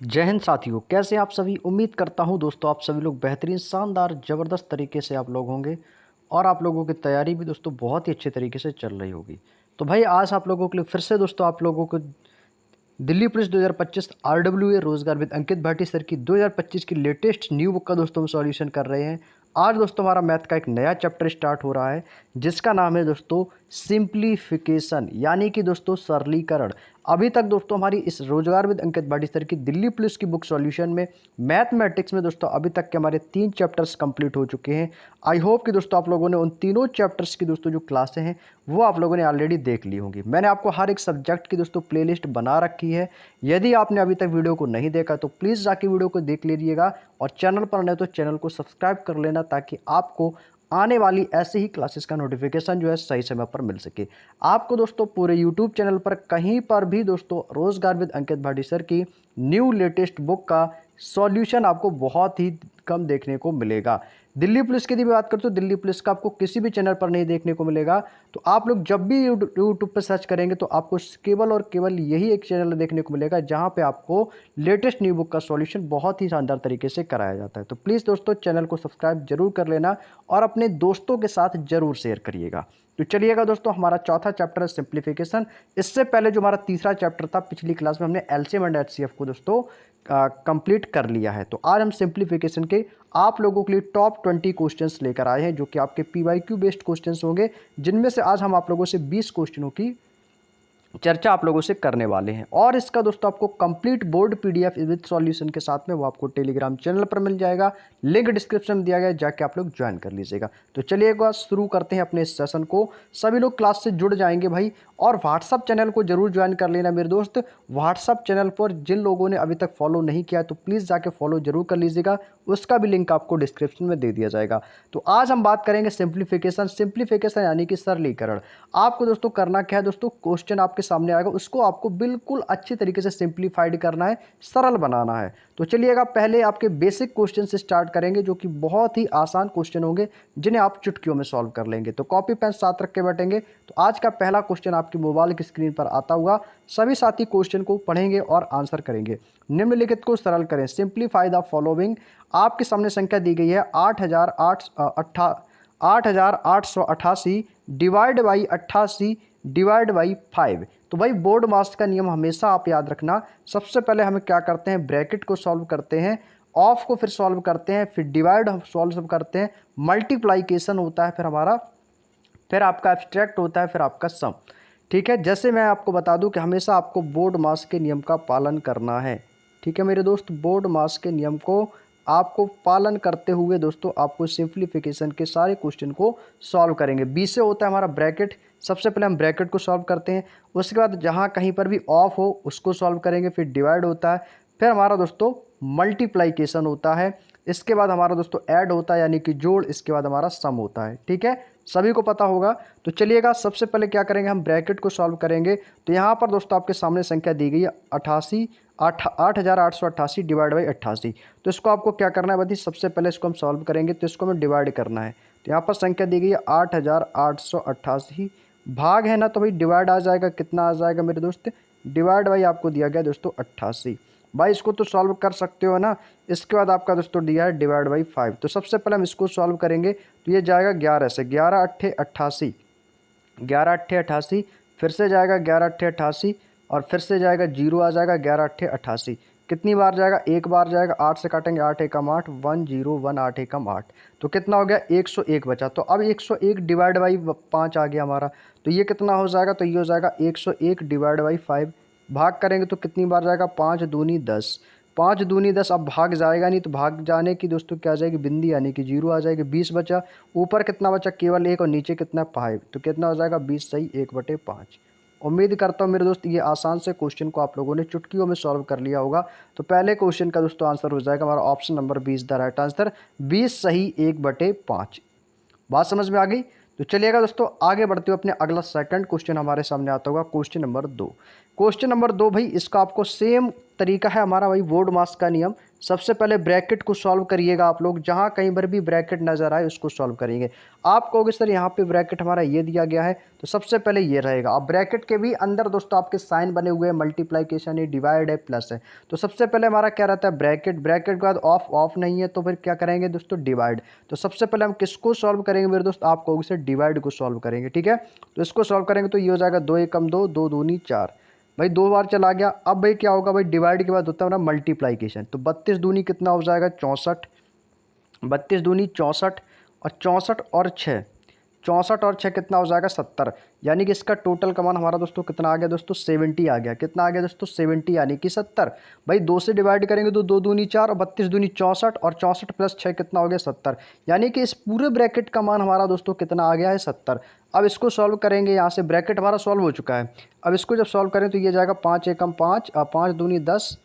जय हिंद साथियों, कैसे आप सभी। उम्मीद करता हूं दोस्तों आप सभी लोग बेहतरीन, शानदार, ज़बरदस्त तरीके से आप लोग होंगे और आप लोगों की तैयारी भी दोस्तों बहुत ही अच्छे तरीके से चल रही होगी। तो भाई आज आप लोगों के लिए फिर से दोस्तों आप लोगों को दिल्ली पुलिस 2025 आरडब्ल्यूए रोजगार विद अंकित भाटी सर की 2025 की लेटेस्ट न्यू बुक का दोस्तों हम सॉल्यूशन कर रहे हैं। आज दोस्तों हमारा मैथ का एक नया चैप्टर स्टार्ट हो रहा है जिसका नाम है दोस्तों सिंप्लीफिकेशन, यानी कि दोस्तों सरलीकरण। अभी तक दोस्तों हमारी इस रोजगार विद अंकित भाटी सर की दिल्ली पुलिस की बुक सॉल्यूशन में मैथमेटिक्स में दोस्तों अभी तक के हमारे 3 चैप्टर्स कंप्लीट हो चुके हैं। आई होप कि दोस्तों आप लोगों ने उन तीनों चैप्टर्स की दोस्तों जो क्लासें हैं वो आप लोगों ने ऑलरेडी देख ली होंगी। मैंने आपको हर एक सब्जेक्ट की दोस्तों प्लेलिस्ट बना रखी है। यदि आपने अभी तक वीडियो को नहीं देखा तो प्लीज़ जाके वीडियो को देख लीजिएगा और चैनल पर नए तो चैनल को सब्सक्राइब कर लेना ताकि आपको आने वाली ऐसे ही क्लासेस का नोटिफिकेशन जो है सही समय पर मिल सके। आपको दोस्तों पूरे यूट्यूब चैनल पर कहीं पर भी दोस्तों रोजगार विद अंकित भाटी सर की न्यू लेटेस्ट बुक का सॉल्यूशन आपको बहुत ही कम देखने को मिलेगा। दिल्ली पुलिस की यदि बात करें तो दिल्ली पुलिस का आपको किसी भी चैनल पर नहीं देखने को मिलेगा। तो आप लोग जब भी यूट्यूब पर सर्च करेंगे तो आपको केवल और केवल यही एक चैनल देखने को मिलेगा जहां पे आपको लेटेस्ट न्यू बुक का सॉल्यूशन बहुत ही शानदार तरीके से कराया जाता है। तो प्लीज़ दोस्तों चैनल को सब्सक्राइब जरूर कर लेना और अपने दोस्तों के साथ जरूर शेयर करिएगा। तो चलिएगा दोस्तों, हमारा चौथा चैप्टर है सिंप्लीफिकेशन। इससे पहले जो हमारा तीसरा चैप्टर था पिछली क्लास में हमने एलसीएम एंड एचसीएफ को दोस्तों कंप्लीट कर लिया है। तो आज हम सिंप्लीफिकेशन के आप लोगों के लिए टॉप 20 क्वेश्चंस लेकर आए हैं जो कि आपके पीवाईक्यू बेस्ड क्वेश्चंस होंगे, जिनमें से आज हम आप लोगों से 20 क्वेश्चनों की चर्चा आप लोगों से करने वाले हैं। और इसका दोस्तों आपको complete board PDF with solution के साथ में वो आपको टेलीग्राम चैनल पर मिल जाएगा। लिंक डिस्क्रिप्शन में दिया गया है, जाके आप लोग ज्वाइन कर लीजिएगा। तो चलिए एक बार शुरू करते हैं अपने इस सेशन को। सभी लोग क्लास से जुड़ जाएंगे भाई, और व्हाट्सअप चैनल को जरूर ज्वाइन कर लेना मेरे दोस्त। व्हाट्सअप चैनल पर जिन लोगों ने अभी तक फॉलो नहीं किया तो प्लीज़ जाके फॉलो जरूर कर लीजिएगा, उसका भी लिंक आपको डिस्क्रिप्शन में दे दिया जाएगा। तो आज हम बात करेंगे सिंप्लीफिकेशन यानी कि सरलीकरण। आपको दोस्तों करना क्या है दोस्तों, क्वेश्चन आपके सामने आएगा, उसको आपको बिल्कुल अच्छी तरीके से सिंप्लीफाइड करना है, सरल बनाना है। तो चलिएगा पहले आपके बेसिक क्वेश्चन से स्टार्ट करेंगे जो कि बहुत ही आसान क्वेश्चन होंगे जिन्हें आप चुटकियों में सॉल्व कर लेंगे। तो कॉपी पेन साथ रख के बैठेंगे। तो आज का पहला क्वेश्चन आपकी मोबाइल की स्क्रीन पर आता हुआ, सभी साथी क्वेश्चन को पढ़ेंगे और आंसर करेंगे। निम्नलिखित को सरल करें, सिंप्लीफाई द फॉलोइंग। आपके सामने संख्या दी गई है 8,888 डिवाइड बाई 88 डिवाइड बाई 5। तो भाई बोर्ड मास का नियम हमेशा आप याद रखना। सबसे पहले हम क्या करते हैं, ब्रैकेट को सॉल्व करते हैं, ऑफ को फिर सॉल्व करते हैं, फिर डिवाइड हम सॉल्व करते हैं, मल्टीप्लाइकेशन होता है फिर हमारा, फिर आपका एब्स्ट्रैक्ट होता है, फिर आपका सम। ठीक है, जैसे मैं आपको बता दूं कि हमेशा आपको बोर्ड मास के नियम का पालन करना है। ठीक है मेरे दोस्त, बोर्ड मास के नियम को आपको पालन करते हुए दोस्तों आपको सिंप्लीफिकेशन के सारे क्वेश्चन को सॉल्व करेंगे। बी से होता है हमारा ब्रैकेट, सबसे पहले हम ब्रैकेट को सॉल्व करते हैं, उसके बाद जहाँ कहीं पर भी ऑफ हो उसको सॉल्व करेंगे, फिर डिवाइड होता है, फिर हमारा दोस्तों मल्टीप्लाइकेशन होता है, इसके बाद हमारा दोस्तों ऐड होता है यानी कि जोड़, इसके बाद हमारा सम होता है। ठीक है, सभी को पता होगा। तो चलिएगा सबसे पहले क्या करेंगे, हम ब्रैकेट को सॉल्व करेंगे। तो यहाँ पर दोस्तों आपके सामने संख्या दी गई है 8,888 डिवाइड बाई 88। तो इसको आपको क्या करना है भाई, सबसे पहले इसको हम सॉल्व करेंगे तो इसको हमें डिवाइड करना है। तो यहाँ पर संख्या दी गई है 8,888, भाग है ना, तो भाई डिवाइड आ जाएगा, कितना आ जाएगा मेरे दोस्त, डिवाइड बाई आपको दिया गया दोस्तों 88। भाई इसको तो सॉल्व कर सकते हो ना। इसके बाद आपका दोस्तों दिया है डिवाइड बाई 5। तो सबसे पहले हम इसको सॉल्व करेंगे तो ये जाएगा 11 से, 11 अट्ठे 88, 11 अट्ठे 88, फिर से जाएगा 11 अट्ठे 88 और फिर से जाएगा 0 आ जाएगा 11 अट्ठे 88। कितनी बार जाएगा, एक बार जाएगा, 8 से काटेंगे, 8 एकम 8, 101, 8 एकम 8। तो कितना हो गया, 101 बचा। तो अब 101 डिवाइड बाई 5 आ गया हमारा, तो ये कितना हो जाएगा, तो ये हो जाएगा 101 डिवाइड बाई 5। भाग करेंगे तो कितनी बार जाएगा, 5 दूनी 10, 5 दूनी 10। अब भाग जाएगा नहीं तो भाग जाने की दोस्तों क्या आ जाएगी, बिंदी यानी कि 0 आ जाएगी। 20 बचा, ऊपर कितना बचा, केवल 1 और नीचे कितना 5। तो कितना हो जाएगा 20 सही 1/5। उम्मीद करता हूँ मेरे दोस्त ये आसान से क्वेश्चन को आप लोगों ने चुटकियों में सॉल्व कर लिया होगा। तो पहले क्वेश्चन का दोस्तों आंसर हो जाएगा हमारा option number 20 the right answer, 20 सही 1/5। बात समझ में आ गई। तो चलिएगा दोस्तों आगे बढ़ते हुए अपने अगला सेकंड क्वेश्चन हमारे सामने आता होगा, क्वेश्चन नंबर 2। क्वेश्चन नंबर 2 भाई इसका आपको सेम तरीका है हमारा भाई बोर्ड मास का नियम, सबसे पहले ब्रैकेट को सॉल्व करिएगा आप लोग, जहाँ कहीं पर भी ब्रैकेट नज़र आए उसको सॉल्व करेंगे। आप कहोगे सर यहाँ पे ब्रैकेट हमारा ये दिया गया है, तो सबसे पहले ये रहेगा। अब ब्रैकेट के भी अंदर दोस्तों आपके साइन बने हुए हैं, मल्टीप्लाइकेशन है, डिवाइड है, प्लस है। तो सबसे पहले हमारा क्या रहता है ब्रैकेट, ब्रैकेट के बाद ऑफ, ऑफ नहीं है तो फिर क्या करेंगे दोस्तों डिवाइड। तो सबसे पहले हम किसको सॉल्व करेंगे मेरे दोस्त, आप कहोगे सर डिवाइड को सॉल्व करेंगे, ठीक है। तो इसको सॉल्व करेंगे तो ये हो जाएगा 2 एकम 2, 2 दूनी 4, भाई 2 बार चला गया। अब भाई क्या होगा भाई, डिवाइड के बाद होता है हमारा मल्टीप्लाइकेशन। तो 32 दूनी कितना हो जाएगा 64, 32 दूनी 64, और 64 और 6, 64 और 6 कितना हो जाएगा 70। यानी कि इसका टोटल का मान हमारा दोस्तों कितना आ गया दोस्तों 70 आ गया। कितना आ गया दोस्तों 70 यानी कि 70। भाई 2 से डिवाइड करेंगे तो 2 दूनी 4 और 32 दूनी 64, और 64 प्लस 6 कितना हो गया 70। यानी कि इस पूरे ब्रैकेट का मान हमारा दोस्तों कितना आ गया है 70। अब इसको सॉल्व करेंगे, यहाँ से ब्रैकेट हमारा सॉल्व हो चुका है। अब इसको जब सॉल्व करें तो ये जाएगा 5 एकम 5, 5 दूनी 10,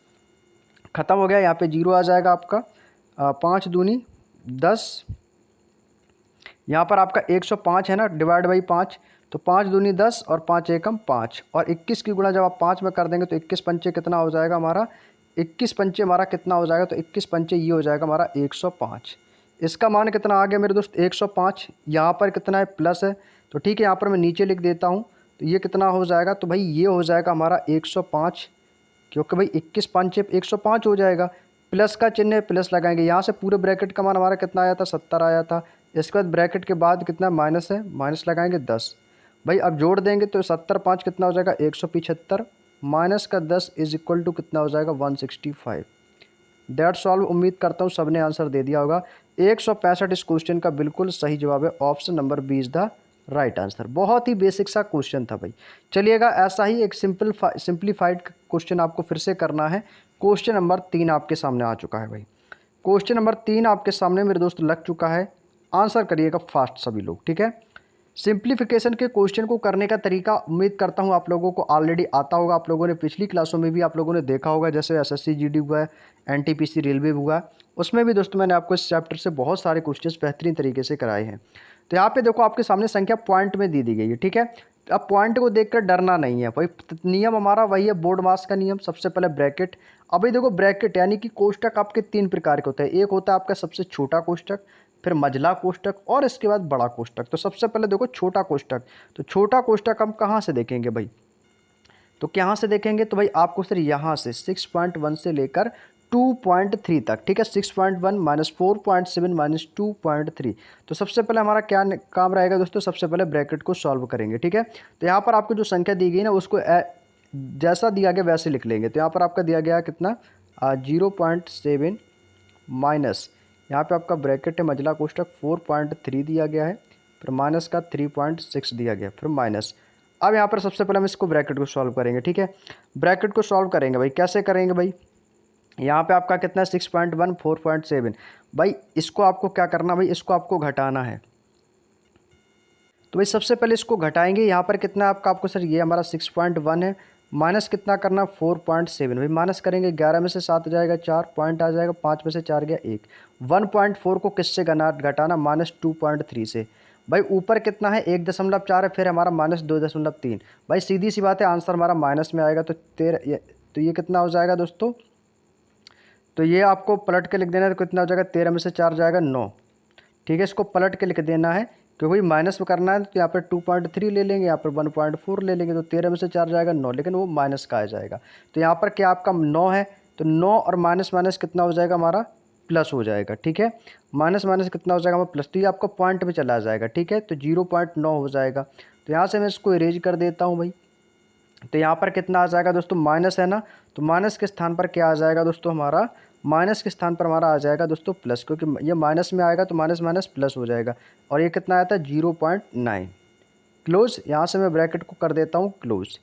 खत्म हो गया। यहाँ पे जीरो आ जाएगा आपका, 5 दूनी 10, यहाँ पर आपका 105 है ना, डिवाइड बाई 5, तो 5 दूनी 10 और 5 एकम 5, और 21 की गुणा जब आप 5 में कर देंगे तो 21 पंचे कितना हो जाएगा हमारा, 21 पंचे हमारा कितना हो जाएगा, तो 21 पंचे ये हो जाएगा हमारा 105। इसका मान कितना आ गया मेरे दोस्त 105। यहाँ पर कितना है प्लस है, तो ठीक है यहाँ पर मैं नीचे लिख देता हूँ। तो ये कितना हो जाएगा, तो भाई ये हो जाएगा हमारा 105, क्योंकि भाई 21 पंचे 105 हो जाएगा। प्लस का चिन्ह है, प्लस लगाएंगे। यहाँ से पूरे ब्रैकेट का मान हमारा कितना आया था 70 आया था। इसके बाद ब्रैकेट के बाद कितना माइनस है, माइनस लगाएंगे 10। भाई अब जोड़ देंगे तो 70 5 कितना हो जाएगा 175, माइनस का 10 इज इक्वल टू कितना हो जाएगा 165। That's all. उम्मीद करता हूँ सबने आंसर दे दिया होगा। 165 इस क्वेश्चन का बिल्कुल सही जवाब है, option number B is the right answer. बहुत ही बेसिक सा क्वेश्चन था भाई। चलिएगा ऐसा ही एक सिंप्लीफाइड क्वेश्चन आपको फिर से करना है। क्वेश्चन नंबर 3 आपके सामने आ चुका है भाई। क्वेश्चन नंबर 3 आपके सामने मेरे दोस्त लग चुका है। आंसर करिएगा फास्ट सभी लोग, ठीक है। सिंप्लीफिकेशन के क्वेश्चन को करने का तरीका उम्मीद करता हूँ आप लोगों को ऑलरेडी आता होगा। आप लोगों ने पिछली क्लासों में भी आप लोगों ने देखा होगा, जैसे एसएससी जीडी हुआ है, एनटीपीसी रेलवे हुआ है, उसमें भी दोस्तों मैंने आपको इस चैप्टर से बहुत सारे क्वेश्चंस बेहतरीन तरीके से कराए हैं। तो यहाँ पे देखो आपके सामने संख्या पॉइंट में दी गई है, ठीक है। अब पॉइंट को देखकर डरना नहीं है भाई, नियम हमारा वही है बोर्ड मास का नियम। सबसे पहले ब्रैकेट। अभी देखो ब्रैकेट यानी कि कोष्टक आपके 3 प्रकार के होते हैं। एक होता है आपका सबसे छोटा कोष्टक, फिर मझला कोष्टक, और इसके बाद बड़ा कोष्टक। तो सबसे पहले देखो छोटा कोष्टक। तो छोटा कोष्टक हम कहाँ से देखेंगे भाई, तो कहाँ से देखेंगे, तो भाई आपको सर यहाँ से 6.1 से लेकर 2.3 तक, ठीक है। 6.1 माइनस 4.7 माइनस 2.3। तो सबसे पहले हमारा क्या काम रहेगा दोस्तों, सबसे पहले ब्रैकेट को सॉल्व करेंगे, ठीक है। तो यहाँ पर आपको जो संख्या दी गई ना उसको जैसा दिया गया वैसे लिख लेंगे। तो यहाँ पर आपका दिया गया कितना 0.7 माइनस, यहाँ पे आपका ब्रैकेट है मझला कोष्टक 4.3 दिया गया है, फिर माइनस का 3.6 दिया गया, फिर माइनस। अब यहाँ पर सबसे पहले हम इसको ब्रैकेट को सॉल्व करेंगे, ठीक है। ब्रैकेट को सॉल्व करेंगे भाई, कैसे करेंगे भाई, यहाँ पे आपका कितना है 6.1 4.7। भाई इसको आपको क्या करना भाई, इसको आपको घटाना है। तो भाई सबसे पहले इसको घटाएंगे। यहाँ पर कितना है आपको सर, ये हमारा 6.1 है, माइनस कितना करना 4.7। भाई माइनस करेंगे 11 में से 7 जाएगा 4, पॉइंट आ जाएगा 5 में से 4 गया 1। 1.4 को किससे घटाना -2.3 से। भाई ऊपर कितना है 1.4 है, फिर हमारा -2.3। भाई सीधी सी बात है आंसर हमारा माइनस में आएगा। तो 13, तो ये कितना हो जाएगा दोस्तों, तो ये आपको पलट के लिख देना है। तो कितना हो जाएगा 13 में से 4 जाएगा 9, ठीक है। इसको पलट के लिख देना है क्योंकि माइनस में करना है। तो यहाँ पर 2.3 ले लेंगे, यहाँ पर 1.4 ले लेंगे। तो 13 में से 4 जाएगा 9, लेकिन वो माइनस का आ जाएगा। तो यहाँ पर क्या आपका 9 है, तो 9 और माइनस माइनस कितना हो जाएगा हमारा प्लस हो जाएगा, ठीक है। माइनस माइनस कितना हो जाएगा हमारा प्लस, तो ये आपका पॉइंट में चला जाएगा, ठीक है। तो 0.9 हो जाएगा। तो यहाँ से मैं इसको इरेज कर देता हूँ भाई। तो यहाँ पर कितना आ जाएगा दोस्तों, माइनस है ना, तो माइनस के स्थान पर क्या आ जाएगा दोस्तों हमारा, माइनस के स्थान पर हमारा आ जाएगा दोस्तों प्लस, क्योंकि ये माइनस में आएगा तो माइनस माइनस प्लस हो जाएगा। और ये कितना आया था 0.9। क्लोज। यहाँ से मैं ब्रैकेट को कर देता हूँ क्लोज।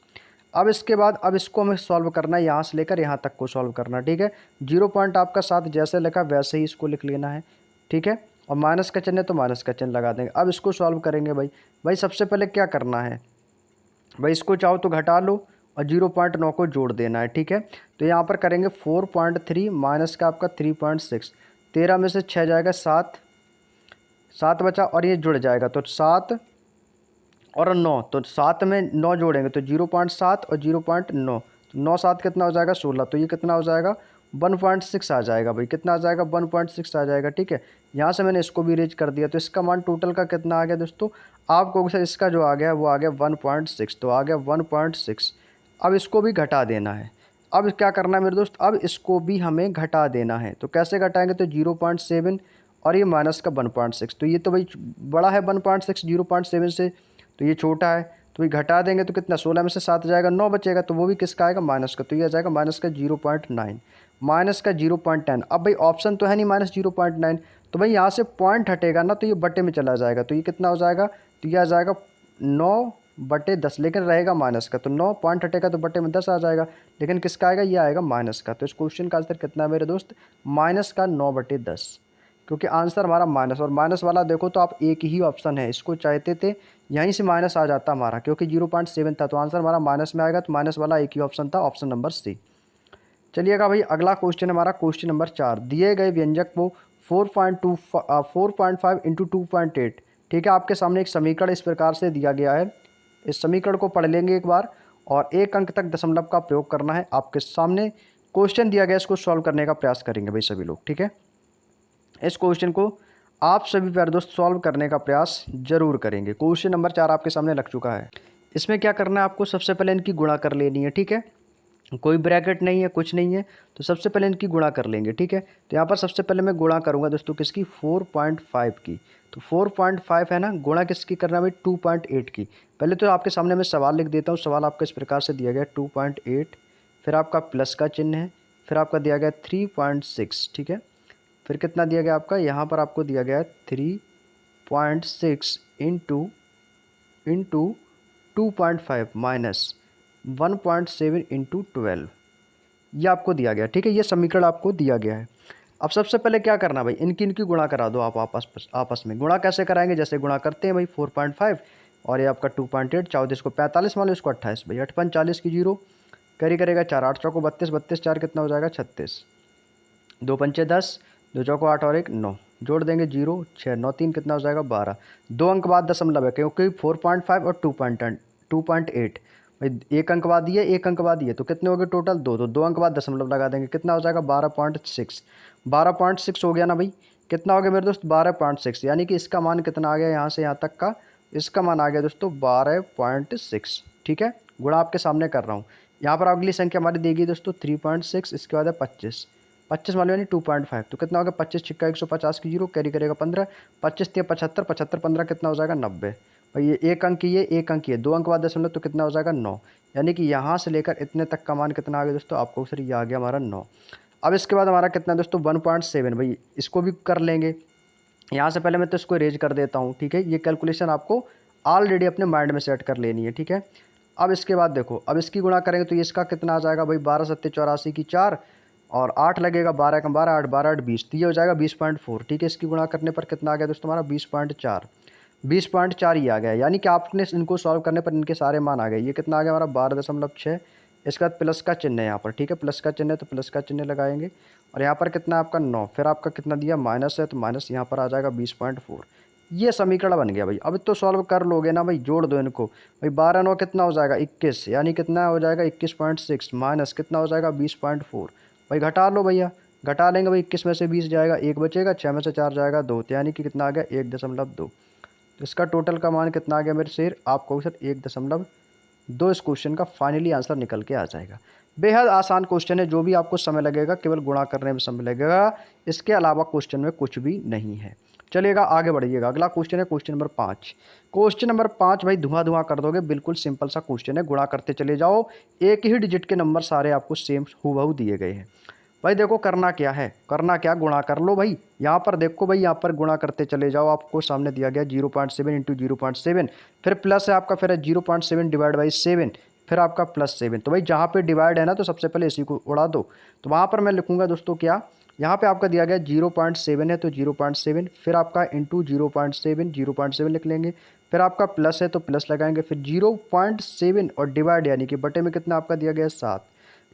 अब इसके बाद अब इसको हमें सॉल्व करना है, यहाँ से लेकर यहाँ तक को सॉल्व करना है, ठीक है। 0 पॉइंट आपका 7 जैसे लिखा वैसे ही इसको लिख लेना है, ठीक है। और माइनस का चिन्ह है तो माइनस का चिन्ह लगा देंगे। अब इसको सॉल्व करेंगे भाई। भाई सबसे पहले क्या करना है भाई, इसको चाहो तो घटा लो और 0.9 को जोड़ देना है, ठीक है। तो यहाँ पर करेंगे 4.3 माइनस का आपका 3.6। 13 में से 6 जाएगा 7, 7 बचा और ये जुड़ जाएगा तो 7 और 9। तो 7 में 9 जोड़ेंगे तो 0.7 और 0.9, तो 9 7 कितना हो जाएगा 16। तो ये कितना हो जाएगा 1.6 आ जाएगा भाई। कितना आ जाएगा? 1.6 आ जाएगा। ठीक है, यहाँ से मैंने इसको भी इरेज कर दिया, तो इसका मान टोटल का कितना आ गया दोस्तों? आपको सर इसका जो आ गया वो आ गया 1.6, तो आ गया 1.6। अब इसको भी घटा देना है। अब क्या करना है मेरे दोस्त? अब इसको भी हमें घटा देना है। तो कैसे घटाएंगे? तो 0.7 और ये माइनस का 1.6, तो ये तो भाई बड़ा है 1.6 0.7 से, तो ये छोटा है, तो ये घटा देंगे तो कितना? 16 में से 7 जाएगा, 9 बचेगा, तो वो भी किसका आएगा? माइनस का, तो ये आ जाएगा माइनस का 0.9, माइनस का 0.10। अब भाई ऑप्शन तो है नहीं माइनस 0.9, तो भाई यहाँ से पॉइंट हटेगा ना, तो ये बटे में चला जाएगा, तो ये कितना हो जाएगा? तो ये आ जाएगा 9/10, लेकिन रहेगा माइनस का, तो 9 पॉइंट हटेगा तो बटे में 10 आ जाएगा, लेकिन किसका आएगा? ये आएगा माइनस का। तो इस क्वेश्चन का आंसर कितना है मेरे दोस्त? माइनस का 9/10, क्योंकि आंसर हमारा माइनस, और माइनस वाला देखो तो आप एक ही ऑप्शन है, इसको चाहते थे यहीं से माइनस आ जाता हमारा, क्योंकि 0.7 था, तो आंसर हमारा माइनस में आएगा, तो माइनस वाला एक ही ऑप्शन था, ऑप्शन नंबर सी। चलिएगा भाई, अगला क्वेश्चन हमारा क्वेश्चन नंबर 4। दिए गए व्यंजक को 4.5 इंटू 2.8, ठीक है, आपके सामने एक समीकरण इस प्रकार से दिया गया है। इस समीकरण को पढ़ लेंगे एक बार, और एक अंक तक दशमलव का प्रयोग करना है। आपके सामने क्वेश्चन दिया गया, इसको सॉल्व करने का प्रयास करेंगे भाई सभी लोग। ठीक है, इस क्वेश्चन को आप सभी प्यारे दोस्त सॉल्व करने का प्रयास जरूर करेंगे। क्वेश्चन नंबर 4 आपके सामने लग चुका है। इसमें क्या करना है आपको? सबसे पहले इनकी गुणा कर लेनी है। ठीक है, कोई ब्रैकेट नहीं है, कुछ नहीं है, तो सबसे पहले इनकी गुणा कर लेंगे। ठीक है, तो यहाँ पर सबसे पहले मैं गुणा करूँगा दोस्तों किसकी? 4.5 की। तो 4.5 है ना, गुणा किसकी करना है भाई? 2.8 की। पहले तो आपके सामने मैं सवाल लिख देता हूँ। सवाल आपका इस प्रकार से दिया गया है 2.8, फिर आपका प्लस का चिन्ह है, फिर आपका दिया गया 3.6। ठीक है, फिर कितना दिया गया आपका? यहाँ पर आपको दिया गया है 3.6 इंटू 2.5 माइनस 1.7 इंटू 12, ये आपको दिया गया। ठीक है, ये समीकरण आपको दिया गया है। अब सबसे पहले क्या करना भाई? इनकी गुणा करा दो आप आपस में। गुणा कैसे कराएंगे? जैसे गुणा करते हैं भाई 4.5 और ये आपका 2.8, 14 को 45 मान लो, इसको 28 भाई, 58 40 की 0 करी करेगा 4, 8 चौको 32, 32 4 कितना हो जाएगा? 36, 2 पंचे 10, 2 चौको 8 और 1 9, जोड़ देंगे 0 6 9 3 कितना हो जाएगा? 12। 2 अंक बाद दशमलव है, क्योंकि 4.5 और 2.8 भाई, एक अंक बाद दिए, एक अंक बाद दिए, तो कितने हो गए टोटल? 2। तो 2 अंक बाद दशमलव लगा देंगे, कितना हो जाएगा? 12.6। 12.6 हो गया ना भाई? कितना हो गया मेरे दोस्त? 12.6, यानी कि इसका मान कितना आ गया यहाँ से यहाँ तक का? इसका मान आ गया दोस्तों 12.6। ठीक है, गुणा आपके सामने कर रहा हूँ। यहाँ पर अगली संख्या हमारी देगी दोस्तों 3.6, इसके बाद है 25, 25 मान लो यानी 2.5, तो कितना हो गया? 25 छिक्का 150 की 0 कैरी करेगा 15, 25 3 75, 75 15 कितना हो जाएगा? 90 भाई। ये एक अंक की है, एक अंक की है, 2 अंक बाद दशमलव, तो कितना हो जाएगा? 9, यानी कि यहाँ से लेकर इतने तक का मान कितना आ गया दोस्तों? आपको सर ये आ गया हमारा 9। अब इसके बाद हमारा कितना दोस्तों? 1.7 भाई, इसको भी कर लेंगे। यहाँ से पहले मैं तो इसको रेज कर देता हूँ। ठीक है, ये कैलकुलेशन आपको ऑलरेडी अपने माइंड में सेट कर लेनी है। ठीक है, अब इसके बाद देखो, अब इसकी गुणा करेंगे तो ये इसका कितना आ जाएगा भाई? 12 7 84 की 4 और 8 लगेगा, 12 का 12 8 12 8 20, तो ये हो जाएगा 20.4। ठीक है, इसकी गुणा करने पर कितना आ गया दोस्तों? हमारा 20.4, 20.4 ही आ गया, यानी कि आपने इनको सॉल्व करने पर इनके सारे मान आ गए। ये कितना आ गया हमारा? 12.6। इसके बाद प्लस का चिन्ह है यहाँ पर। ठीक है, प्लस का चिन्ह है तो प्लस का चिन्ह लगाएंगे, और यहाँ पर कितना आपका? 9, फिर आपका कितना दिया? माइनस है, तो माइनस यहाँ पर आ जाएगा 20.4। ये समीकरण बन गया भाई। अब तो सॉल्व कर लोगे ना भाई, जोड़ दो इनको भाई। 12 9 कितना हो जाएगा? 21, यानी कितना हो जाएगा? 21.6 माइनस कितना हो जाएगा? 20.4 भाई, घटा लो भैया, घटा लेंगे भाई। 21 में से 20 जाएगा, 1 बचेगा, 6 में से 4 जाएगा 2, तो यानी कि कितना आ गया? 1.2। तो इसका टोटल का मान कितना आ गया मेरे शेर? आपको सर 1.2 इस क्वेश्चन का फाइनली आंसर निकल के आ जाएगा। बेहद आसान क्वेश्चन है, जो भी आपको समय लगेगा केवल गुणा करने में समय लगेगा, इसके अलावा क्वेश्चन में कुछ भी नहीं है। चलिएगा आगे बढ़िएगा, अगला क्वेश्चन है क्वेश्चन नंबर 5। क्वेश्चन नंबर 5 भाई धुआं धुआं कर दोगे, बिल्कुल सिंपल सा क्वेश्चन है, गुणा करते चले जाओ, एक ही डिजिट के नंबर सारे आपको सेम हूबहू दिए गए हैं। भाई देखो करना क्या है, करना क्या? गुणा कर लो भाई। यहाँ पर देखो भाई, यहाँ पर गुणा करते चले जाओ, आपको सामने दिया गया 0.7 इंटू 0.7, फिर प्लस है आपका, फिर है 0.7 डिवाइड बाई 7, फिर आपका +7। तो भाई जहाँ पे डिवाइड है ना, तो सबसे पहले इसी को उड़ा दो। तो वहाँ पर मैं लिखूँगा दोस्तों क्या, यहाँ पे आपका दिया गया 0.7 है तो 0.7, फिर आपका इंटू 0.7 लिख लेंगे, फिर आपका प्लस है तो प्लस लगाएंगे, फिर 0.7 और डिवाइड यानी कि बटे में कितना आपका दिया गया? 7।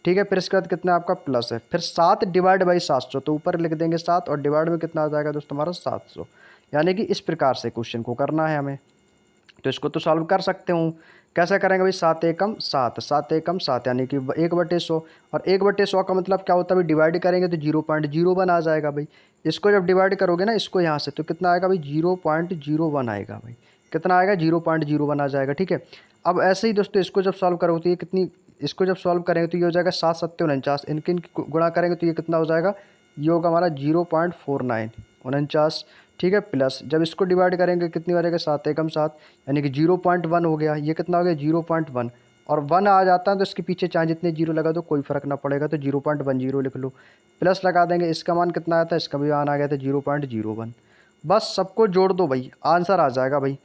ठीक है, फिर इसके बाद कितना आपका प्लस है, फिर 7 डिवाइड बाई 700, तो ऊपर लिख देंगे 7 और डिवाइड में कितना आ जाएगा दोस्तों हमारा? 700। यानी कि इस प्रकार से क्वेश्चन को करना है हमें। तो इसको तो सॉल्व कर सकते हूँ, कैसे करेंगे भाई, 7 एकम 7, 7 एकम 7 यानी कि 1/100। और 1/100 का मतलब क्या होता है भाई, डिवाइड करेंगे तो 0.01 आ जाएगा भाई। इसको जब डिवाइड करोगे ना इसको यहाँ से, तो कितना आएगा भाई, 0.01 आएगा भाई। कितना आएगा, 0.01 आ जाएगा, ठीक है। अब ऐसे ही दोस्तों इसको जब सॉल्व करोगे तो ये कितनी, इसको जब सॉल्व करेंगे तो ये हो जाएगा 7 सत्ते 49, इनके इनकी गुणा करेंगे तो ये कितना हो जाएगा, ये होगा हमारा 0.49 49, ठीक है। प्लस जब इसको डिवाइड करेंगे कितनी बचेगा, 7 एकम 7 यानी कि 0.1 हो गया। ये कितना हो गया, 0.1। और 1 आ जाता है तो इसके पीछे चाहे जितने जीरो लगा दो कोई फर्क ना पड़ेगा, तो 0.10 लिख लो। प्लस लगा देंगे, इसका मान कितना आया था, इसका भी मान आ गया था 0.01। बस सबको जोड़ दो भाई, आंसर आ जाएगा भाई।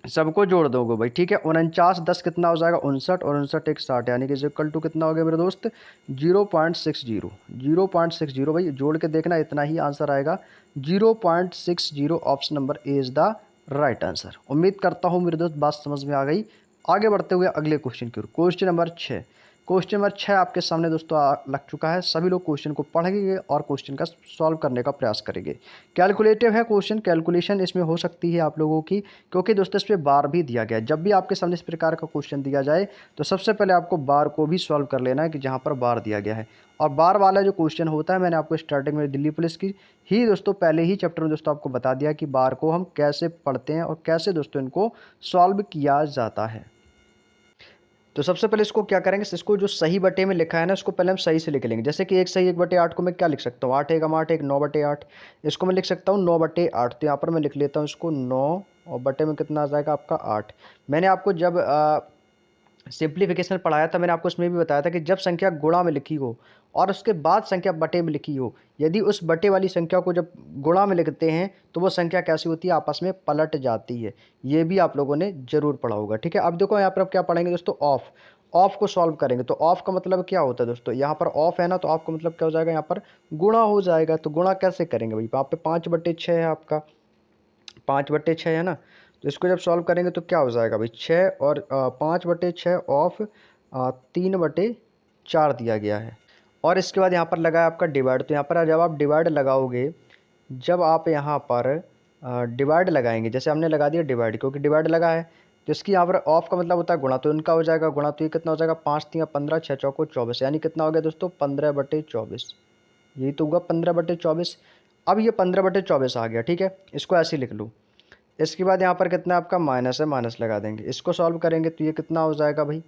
सबको जोड़ दोगे भाई, ठीक है। 49 10 कितना हो जाएगा, 59, और 59 एक 60 यानी कि इक्वल टू कितना हो गया मेरे दोस्त, 0.60। 0.60 भाई, जोड़ के देखना इतना ही आंसर आएगा, 0.60। Option number A is the right answer. उम्मीद करता हूँ मेरे दोस्त बात समझ में आ गई। आगे बढ़ते हुए अगले क्वेश्चन की ओर, क्वेश्चन नंबर 6। क्वेश्चन नंबर 6 आपके सामने दोस्तों लग चुका है। सभी लोग क्वेश्चन को पढ़ेंगे और क्वेश्चन का सॉल्व करने का प्रयास करेंगे। कैलकुलेटिव है क्वेश्चन, कैलकुलेशन इसमें हो सकती है आप लोगों की, क्योंकि दोस्तों इस पर बार भी दिया गया है। जब भी आपके सामने इस प्रकार का क्वेश्चन दिया जाए तो सबसे पहले आपको बार को भी सॉल्व कर लेना है कि जहाँ पर बार दिया गया है। और बार वाला जो क्वेश्चन होता है, मैंने आपको स्टार्टिंग में दिल्ली पुलिस की ही दोस्तों पहले ही चैप्टर में दोस्तों आपको बता दिया कि बार को हम कैसे पढ़ते हैं और कैसे दोस्तों इनको सॉल्व किया जाता है। तो सबसे पहले इसको क्या करेंगे, इसको जो सही बटे में लिखा है ना, इसको पहले हम सही से लिख लेंगे। जैसे कि 1 सही 1/8 को मैं क्या लिख सकता हूँ, 8 एकम 8 1 9/8। इसको मैं लिख सकता हूँ 9/8। तो यहाँ पर मैं लिख लेता हूँ इसको 9, और बटे में कितना आ जाएगा आपका 8। मैंने आपको जब सिंप्लीफिकेशन पढ़ाया था, मैंने आपको उसमें भी बताया था कि जब संख्या गुणा में लिखी हो और उसके बाद संख्या बटे में लिखी हो, यदि उस बटे वाली संख्या को जब गुणा में लिखते हैं तो वो संख्या कैसी होती है, आपस में पलट जाती है। ये भी आप लोगों ने जरूर पढ़ा होगा, ठीक है। अब देखो यहाँ पर अब क्या पढ़ेंगे दोस्तों, ऑफ। ऑफ को सॉल्व करेंगे तो ऑफ का मतलब क्या होता है दोस्तों, यहाँ पर ऑफ है ना, तो ऑफ का मतलब क्या हो जाएगा, यहाँ पर गुणा हो जाएगा। तो गुणा कैसे करेंगे भाई, यहाँ पे 5/6 है आपका, 5/6 है ना। तो इसको जब सॉल्व करेंगे तो क्या हो जाएगा भाई, 6 और 5/6 ऑफ 3/4 दिया गया है। और इसके बाद यहाँ पर लगा है आपका डिवाइड। तो यहाँ पर जब आप डिवाइड लगाओगे, जब आप यहाँ पर डिवाइड लगाएंगे, जैसे हमने लगा दिया डिवाइड, क्योंकि डिवाइड लगा है तो इसकी यहाँ पर ऑफ का मतलब होता है गुणा, तो इनका हो जाएगा गुणा। तो ये कितना हो जाएगा, 5 3 15 6 चौको 24, यानी कितना हो गया दोस्तों, 15/24। यही तो होगा 15/24। अब ये 15/24 आ गया, ठीक है। इसको ऐसे लिख लूँ। इसके बाद यहाँ पर कितना आपका माइनस है, माइनस लगा देंगे। इसको सॉल्व करेंगे तो ये कितना हो जाएगा भाई,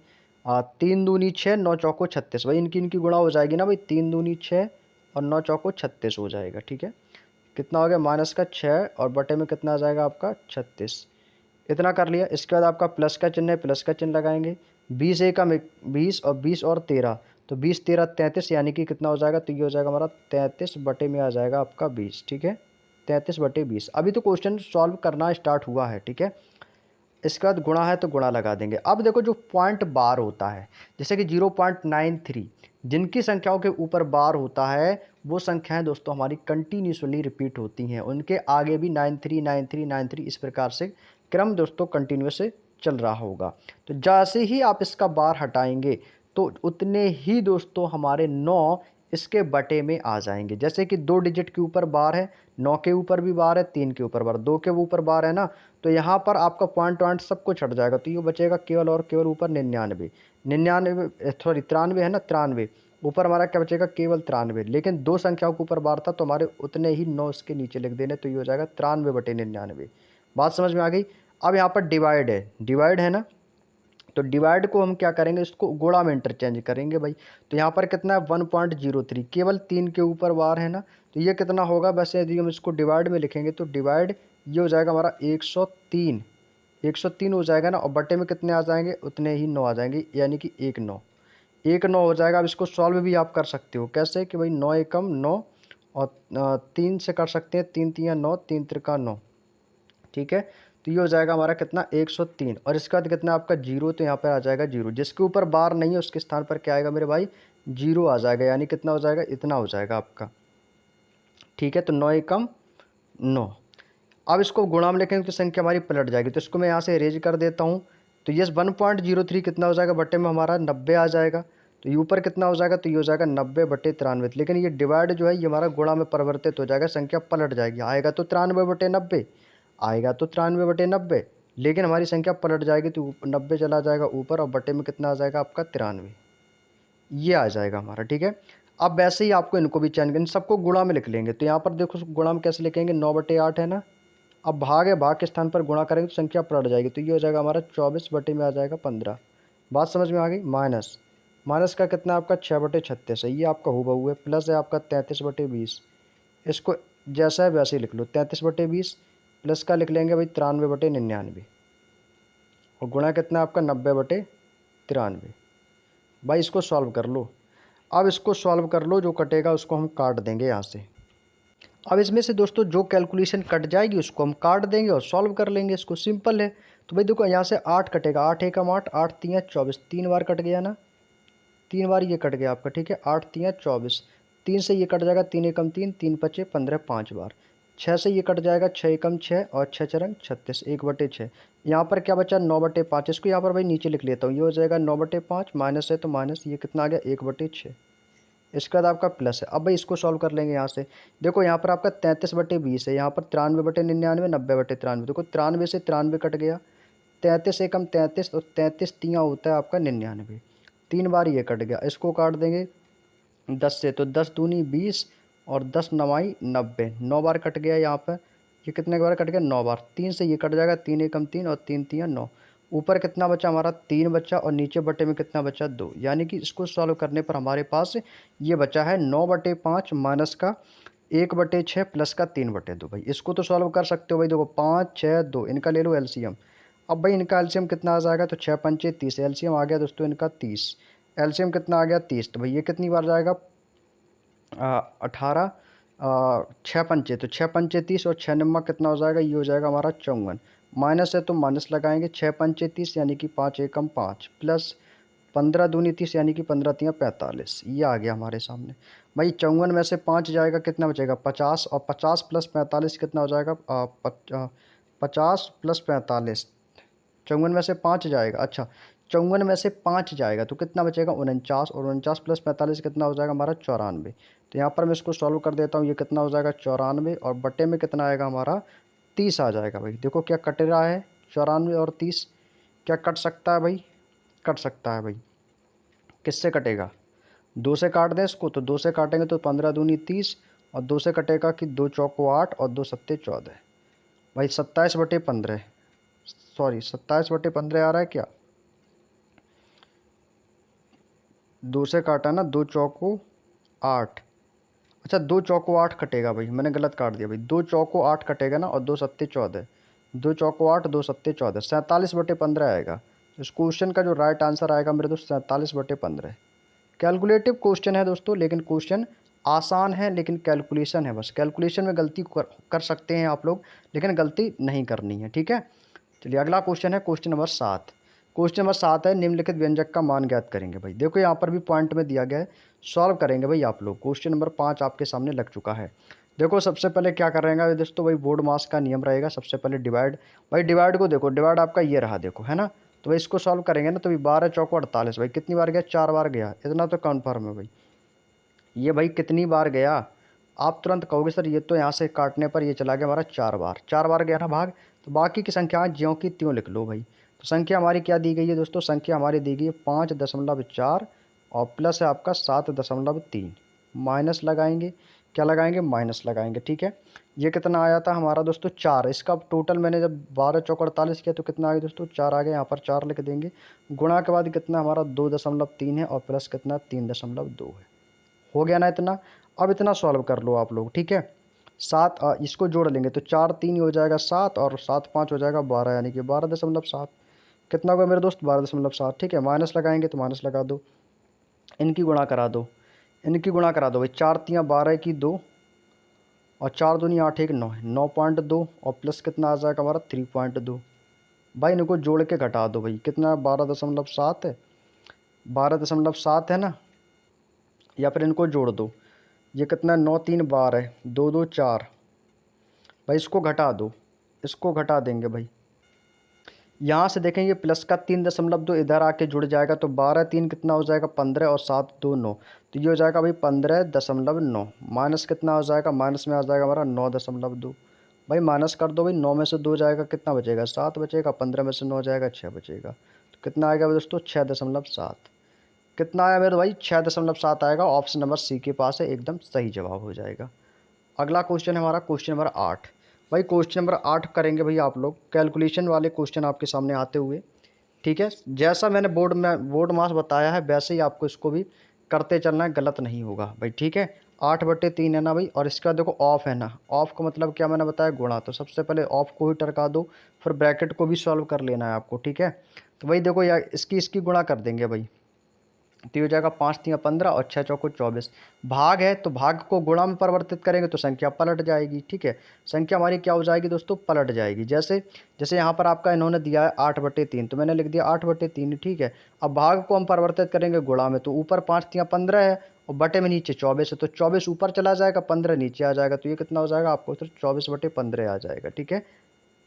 3 दूनी 6 9 चौको 36। भाई इनकी इनकी गुणा हो जाएगी ना भाई, 3 दूनी 6 और 9 चौको 36 हो जाएगा, ठीक है। कितना हो गया, माइनस का 6 और बटे में कितना आ जाएगा आपका 36। इतना कर लिया। इसके बाद आपका प्लस का चिन्ह है, प्लस का चिन्ह लगाएंगे। 20 एकम 20 और 20 और 13, तो 20 13 33, यानी कि कितना हो जाएगा, तो ये हो जाएगा हमारा 33 बटे में आ जाएगा आपका 20, ठीक है। 33/20। अभी तो क्वेश्चन सॉल्व करना स्टार्ट हुआ है, ठीक है। इसके बाद गुणा है तो गुणा लगा देंगे। अब देखो जो पॉइंट बार होता है, जैसे कि 0.93, जिनकी संख्याओं के ऊपर बार होता है वो संख्याएं दोस्तों हमारी कंटिन्यूसली रिपीट होती हैं। उनके आगे भी 93 93 93 इस प्रकार से क्रम दोस्तों कंटिन्यूस से चल रहा होगा। तो जैसे ही आप इसका बार हटाएंगे तो उतने ही दोस्तों हमारे 9 इसके बटे में आ जाएंगे। जैसे कि 2 डिजिट के ऊपर बार है, 9 के ऊपर भी बार है, 3 के ऊपर बार, 2 के ऊपर बार है ना, तो यहाँ पर आपका पॉइंट वॉइंट सब कुछ हट जाएगा। तो ये बचेगा केवल और केवल ऊपर 99। 99 सॉरी 93 है ना, 93 ऊपर हमारा क्या बचेगा, केवल 93। लेकिन 2 संख्याओं के ऊपर बार था तो हमारे उतने ही 9 इसके नीचे लिख देने, तो ये हो जाएगा 93/99। बात समझ में आ गई। अब यहाँ पर डिवाइड है, डिवाइड है ना, तो डिवाइड को हम क्या करेंगे, इसको गुणा में इंटरचेंज करेंगे भाई। तो यहाँ पर कितना है 1.03, केवल 3 के ऊपर बार है ना, तो ये कितना होगा, वैसे यदि हम इसको डिवाइड में लिखेंगे तो डिवाइड ये हो जाएगा हमारा 103, 103 हो जाएगा ना। और बटे में कितने आ जाएंगे, उतने ही 9 आ जाएंगे, यानी कि 1 9, 1 9 हो जाएगा। अब इसको सॉल्व भी आप कर सकते हो, कैसे कि भाई 9 एकम 9 और 3 से कर सकते हैं, 3 3 9, 3 त्रिका 9, ठीक है। तो ये हो जाएगा हमारा कितना 103। और इसके बाद कितना आपका जीरो, तो यहाँ पर आ जाएगा जीरो। जिसके ऊपर बार नहीं है उसके स्थान पर क्या आएगा मेरे भाई, जीरो आ जाएगा, यानी कितना हो जाएगा, इतना हो जाएगा आपका, ठीक है। तो 9 एकम 9। अब इसको गुणा में लिखेंगे तो संख्या हमारी पलट जाएगी, तो इसको मैं यहाँ से इरेज कर देता हूँ। तो ये 1.03 कितना हो जाएगा, बटे में हमारा 90 आ जाएगा। तो ये ऊपर कितना हो जाएगा, तो ये हो जाएगा 90/93। लेकिन ये डिवाइड जो है ये हमारा गुणा में परिवर्तित हो जाएगा, संख्या पलट जाएगी। आएगा तो 93/90, आएगा तो 93/90, लेकिन हमारी संख्या पलट जाएगी तो 90 चला जाएगा ऊपर और बटे में कितना आ जाएगा आपका 93, ये आ जाएगा हमारा। ठीक है, अब वैसे ही आपको इनको भी चयन करना, इन सबको गुणा में लिख लेंगे। तो यहाँ पर देखो गुणा में कैसे लिखेंगे, 9/8 है ना। अब भाग है, भाग के स्थान पर गुणा करेंगे तो संख्या पलट जाएगी, तो ये हो जाएगा हमारा 24 बटे में आ जाएगा 15। बात समझ में आ गई। माइनस माइनस का कितना आपका 6/36 है, ये आपका हुबहू है। प्लस है आपका 33/20, इसको जैसा है वैसे ही लिख लो, 33/20 प्लस का लिख लेंगे भाई 93/99, और गुणा कितना आपका 90/93। भाई इसको सॉल्व कर लो। अब इसको सॉल्व कर लो, जो कटेगा उसको हम काट देंगे यहाँ से। अब इसमें से दोस्तों जो कैलकुलेशन कट जाएगी उसको हम काट देंगे और सॉल्व कर लेंगे, इसको सिंपल है। तो भाई देखो यहाँ से 8 कटेगा, 8 एकम 8, 8 3 24, 3 बार कट गया ना, 3 बार ये कट गया आपका। ठीक है, 8 3 24, 3 से ये कट जाएगा, 3 एकम 3, 3 पचे 15, 5 बार। 6 से ये कट जाएगा, 6 एकम 6 और 6 चरंग 36, 1/6। यहाँ पर क्या बचा 9/5, इसको यहाँ पर भाई नीचे लिख लेता हूँ, ये हो जाएगा 9/5, माइनस है तो माइनस, ये कितना आ गया 1/6। इसके बाद आपका प्लस है। अब भाई इसको सॉल्व कर लेंगे यहाँ से। देखो यहाँ पर आपका 33/20 है, यहाँ पर 93/99, 90/93। देखो 93 से 93 कट गया, 33 एकम 33 और 33 तियाँ होता है आपका 99, 3 बार ये कट गया। इसको काट देंगे 10 से, तो 10 दूनी 20 और 10 नवाई 90, 9 बार कट गया यहाँ पर। ये कितने बार कट गया 9 बार। 3 से ये कट जाएगा, 3 एकम 3 और 3 तियाँ 9। ऊपर कितना बचा हमारा 3 बचा, और नीचे बटे में कितना बचा 2। यानी कि इसको सॉल्व करने पर हमारे पास ये बचा है 9/5 माइनस का 1/6 प्लस का 3/2। भाई इसको तो सॉल्व कर सकते हो भाई। देखो 5 6 2, इनका ले लो एलसीएम। अब भाई इनका एलसीएम कितना आ जाएगा, तो 6 पंचे 30, एलसीएम आ गया दोस्तों इनका 30। एलसीएम कितना आ गया 30, तो भाई ये कितनी बार जाएगा 18, 6 पंचे, तो 6 पंचे 30 और 6 नम्मा कितना हो जाएगा, ये हो जाएगा हमारा 54। माइनस है तो माइनस लगाएंगे, 6 पंचे 30 यानी कि 5 एकम 5, प्लस 15 दूनी 30 यानी कि 15 तियाँ 45, ये आ गया हमारे सामने। भाई 54 में से 5 जाएगा, कितना बचेगा 50, और 50 प्लस 45 कितना हो जाएगा 50 प्लस 45, 54 में से 5 जाएगा। अच्छा 54 में से 5 जाएगा तो कितना बचेगा 49, और 49 प्लस 45 कितना हो जाएगा हमारा 94। तो यहाँ पर मैं इसको सॉल्व कर देता हूँ, ये कितना हो जाएगा 94, और बटे में कितना आएगा हमारा 30 आ जाएगा। भाई देखो क्या कट रहा है, 94 और 30 क्या कट सकता है भाई, कट सकता है भाई। किससे कटेगा, 2 से काट दें इसको, तो 2 से काटेंगे तो 15 दूनी 30, और 2 से कटेगा कि 2 चौको 8 और 2 सत्ते 14। भाई 27/15, सॉरी 27/15 आ रहा है क्या, 2 से काटा ना, 2 चौको 8। अच्छा 2 चौको 8 कटेगा भाई, मैंने गलत काट दिया भाई, 2 चौको 8 कटेगा ना, और 2 सत्ते 14, 2 चौको 8 2 सत्ते 14, 47/15 आएगा। तो इस क्वेश्चन का जो राइट आंसर आएगा मेरे दोस्त 47/15। कैलकुलेटिव क्वेश्चन है दोस्तों, लेकिन क्वेश्चन आसान है, लेकिन कैलकुलेशन है, बस कैलकुलेशन में गलती कर सकते हैं आप लोग, लेकिन गलती नहीं करनी है। ठीक है, चलिए अगला क्वेश्चन है क्वेश्चन नंबर 7। क्वेश्चन नंबर 7 है, निम्नलिखित व्यंजक का मान ज्ञात करेंगे। भाई देखो यहाँ पर भी पॉइंट में दिया गया है, सॉल्व करेंगे भाई आप लोग। क्वेश्चन नंबर 5 आपके सामने लग चुका है। देखो सबसे पहले क्या करेंगे दोस्तों, भाई बोर्ड मास का नियम रहेगा, सबसे पहले डिवाइड। भाई डिवाइड को देखो, डिवाइड आपका ये रहा देखो, है ना। तो भाई इसको सॉल्व करेंगे ना, तो भाई 12 चौको 48, भाई कितनी बार गया 4 बार गया, इतना तो कन्फर्म है भाई। ये भाई कितनी बार गया, आप तुरंत कहोगे सर ये तो यहाँ से काटने पर ये चला गया हमारा 4 बार, 4 बार गया ना भाग। तो बाकी की संख्याएं ज्यों की त्यों लिख लो भाई। तो संख्या हमारी क्या दी गई है दोस्तों, संख्या हमारी दी गई है 5.4, और प्लस है आपका 7.3। माइनस लगाएंगे, क्या लगाएंगे माइनस लगाएंगे। ठीक है, ये कितना आया था हमारा दोस्तों 4, इसका टोटल मैंने जब 12 चौक 48 किया तो कितना आ गया दोस्तों 4 आ गया, यहाँ पर 4 लिख देंगे। गुणा के बाद कितना हमारा 2.3 है, और प्लस कितना 3.2 है। हो गया ना इतना। अब इतना सॉल्व कर लो आप लोग। ठीक है, 7 इसको जोड़ लेंगे तो 4 3 हो जाएगा 7, और 7 5 हो जाएगा 12, यानी कि 12.7। कितना होगा मेरे दोस्त 12.7। ठीक है, माइनस लगाएंगे तो माइनस लगा दो, इनकी गुणा करा दो, इनकी गुणा करा दो भाई। 4 तियाँ 12 की 2, और 4 दूनी 8 1 9 है, 9.2, और प्लस कितना आ जाएगा हमारा 3.2। भाई इनको जोड़ के घटा दो भाई, कितना 12.7 है, 12.7 है ना, या फिर इनको जोड़ दो। ये कितना 9 3 12, 2 2 4। भाई इसको घटा दो, इसको घटा देंगे भाई। यहाँ से देखेंगे प्लस का 3.2 इधर आके जुड़ जाएगा, तो 12 3 कितना हो जाएगा 15, और 7 2 9, तो ये हो जाएगा भाई 15.9। माइनस कितना हो जाएगा, माइनस में आ जाएगा हमारा 9.2। भाई माइनस कर दो भाई, 9 में से 2 जाएगा कितना बचेगा, 7 बचेगा, 15 में से 9 जाएगा 6 बचेगा, तो कितना आएगा दोस्तों 6.7। कितना आया मेरे भाई 6.7 आएगा। ऑप्शन नंबर सी के पास है, एकदम सही जवाब हो जाएगा। अगला क्वेश्चन है हमारा क्वेश्चन नंबर 8। भाई क्वेश्चन नंबर 8 करेंगे भाई आप लोग, कैलकुलेशन वाले क्वेश्चन आपके सामने आते हुए, ठीक है। जैसा मैंने बोर्ड मास बताया है वैसे ही आपको इसको भी करते चलना है, गलत नहीं होगा भाई, ठीक है। 8/3 है ना भाई, और इसका देखो ऑफ है ना, ऑफ का मतलब क्या मैंने बताया, गुणा। तो सबसे पहले ऑफ को ही टरका दो, फिर ब्रैकेट को भी सॉल्व कर लेना है आपको, ठीक है। तो भाई देखो यार, इसकी गुणा कर देंगे भाई, तो ये हो जाएगा 5×3 = 15 और 6×4 = 24। भाग है तो भाग को गुणा में परिवर्तित करेंगे तो संख्या पलट जाएगी, ठीक है। संख्या हमारी क्या हो जाएगी दोस्तों, पलट जाएगी। जैसे जैसे यहाँ पर आपका इन्होंने दिया है 8/3, तो मैंने लिख दिया 8/3, ठीक है। अब भाग को हम परिवर्तित करेंगे गुणा में, तो ऊपर 5×3 = 15 है और बटे में नीचे 24 है, तो 24 ऊपर चला जाएगा, 15 नीचे आ जाएगा, तो ये कितना हो जाएगा आपको सर 24/15 आ जाएगा, ठीक है।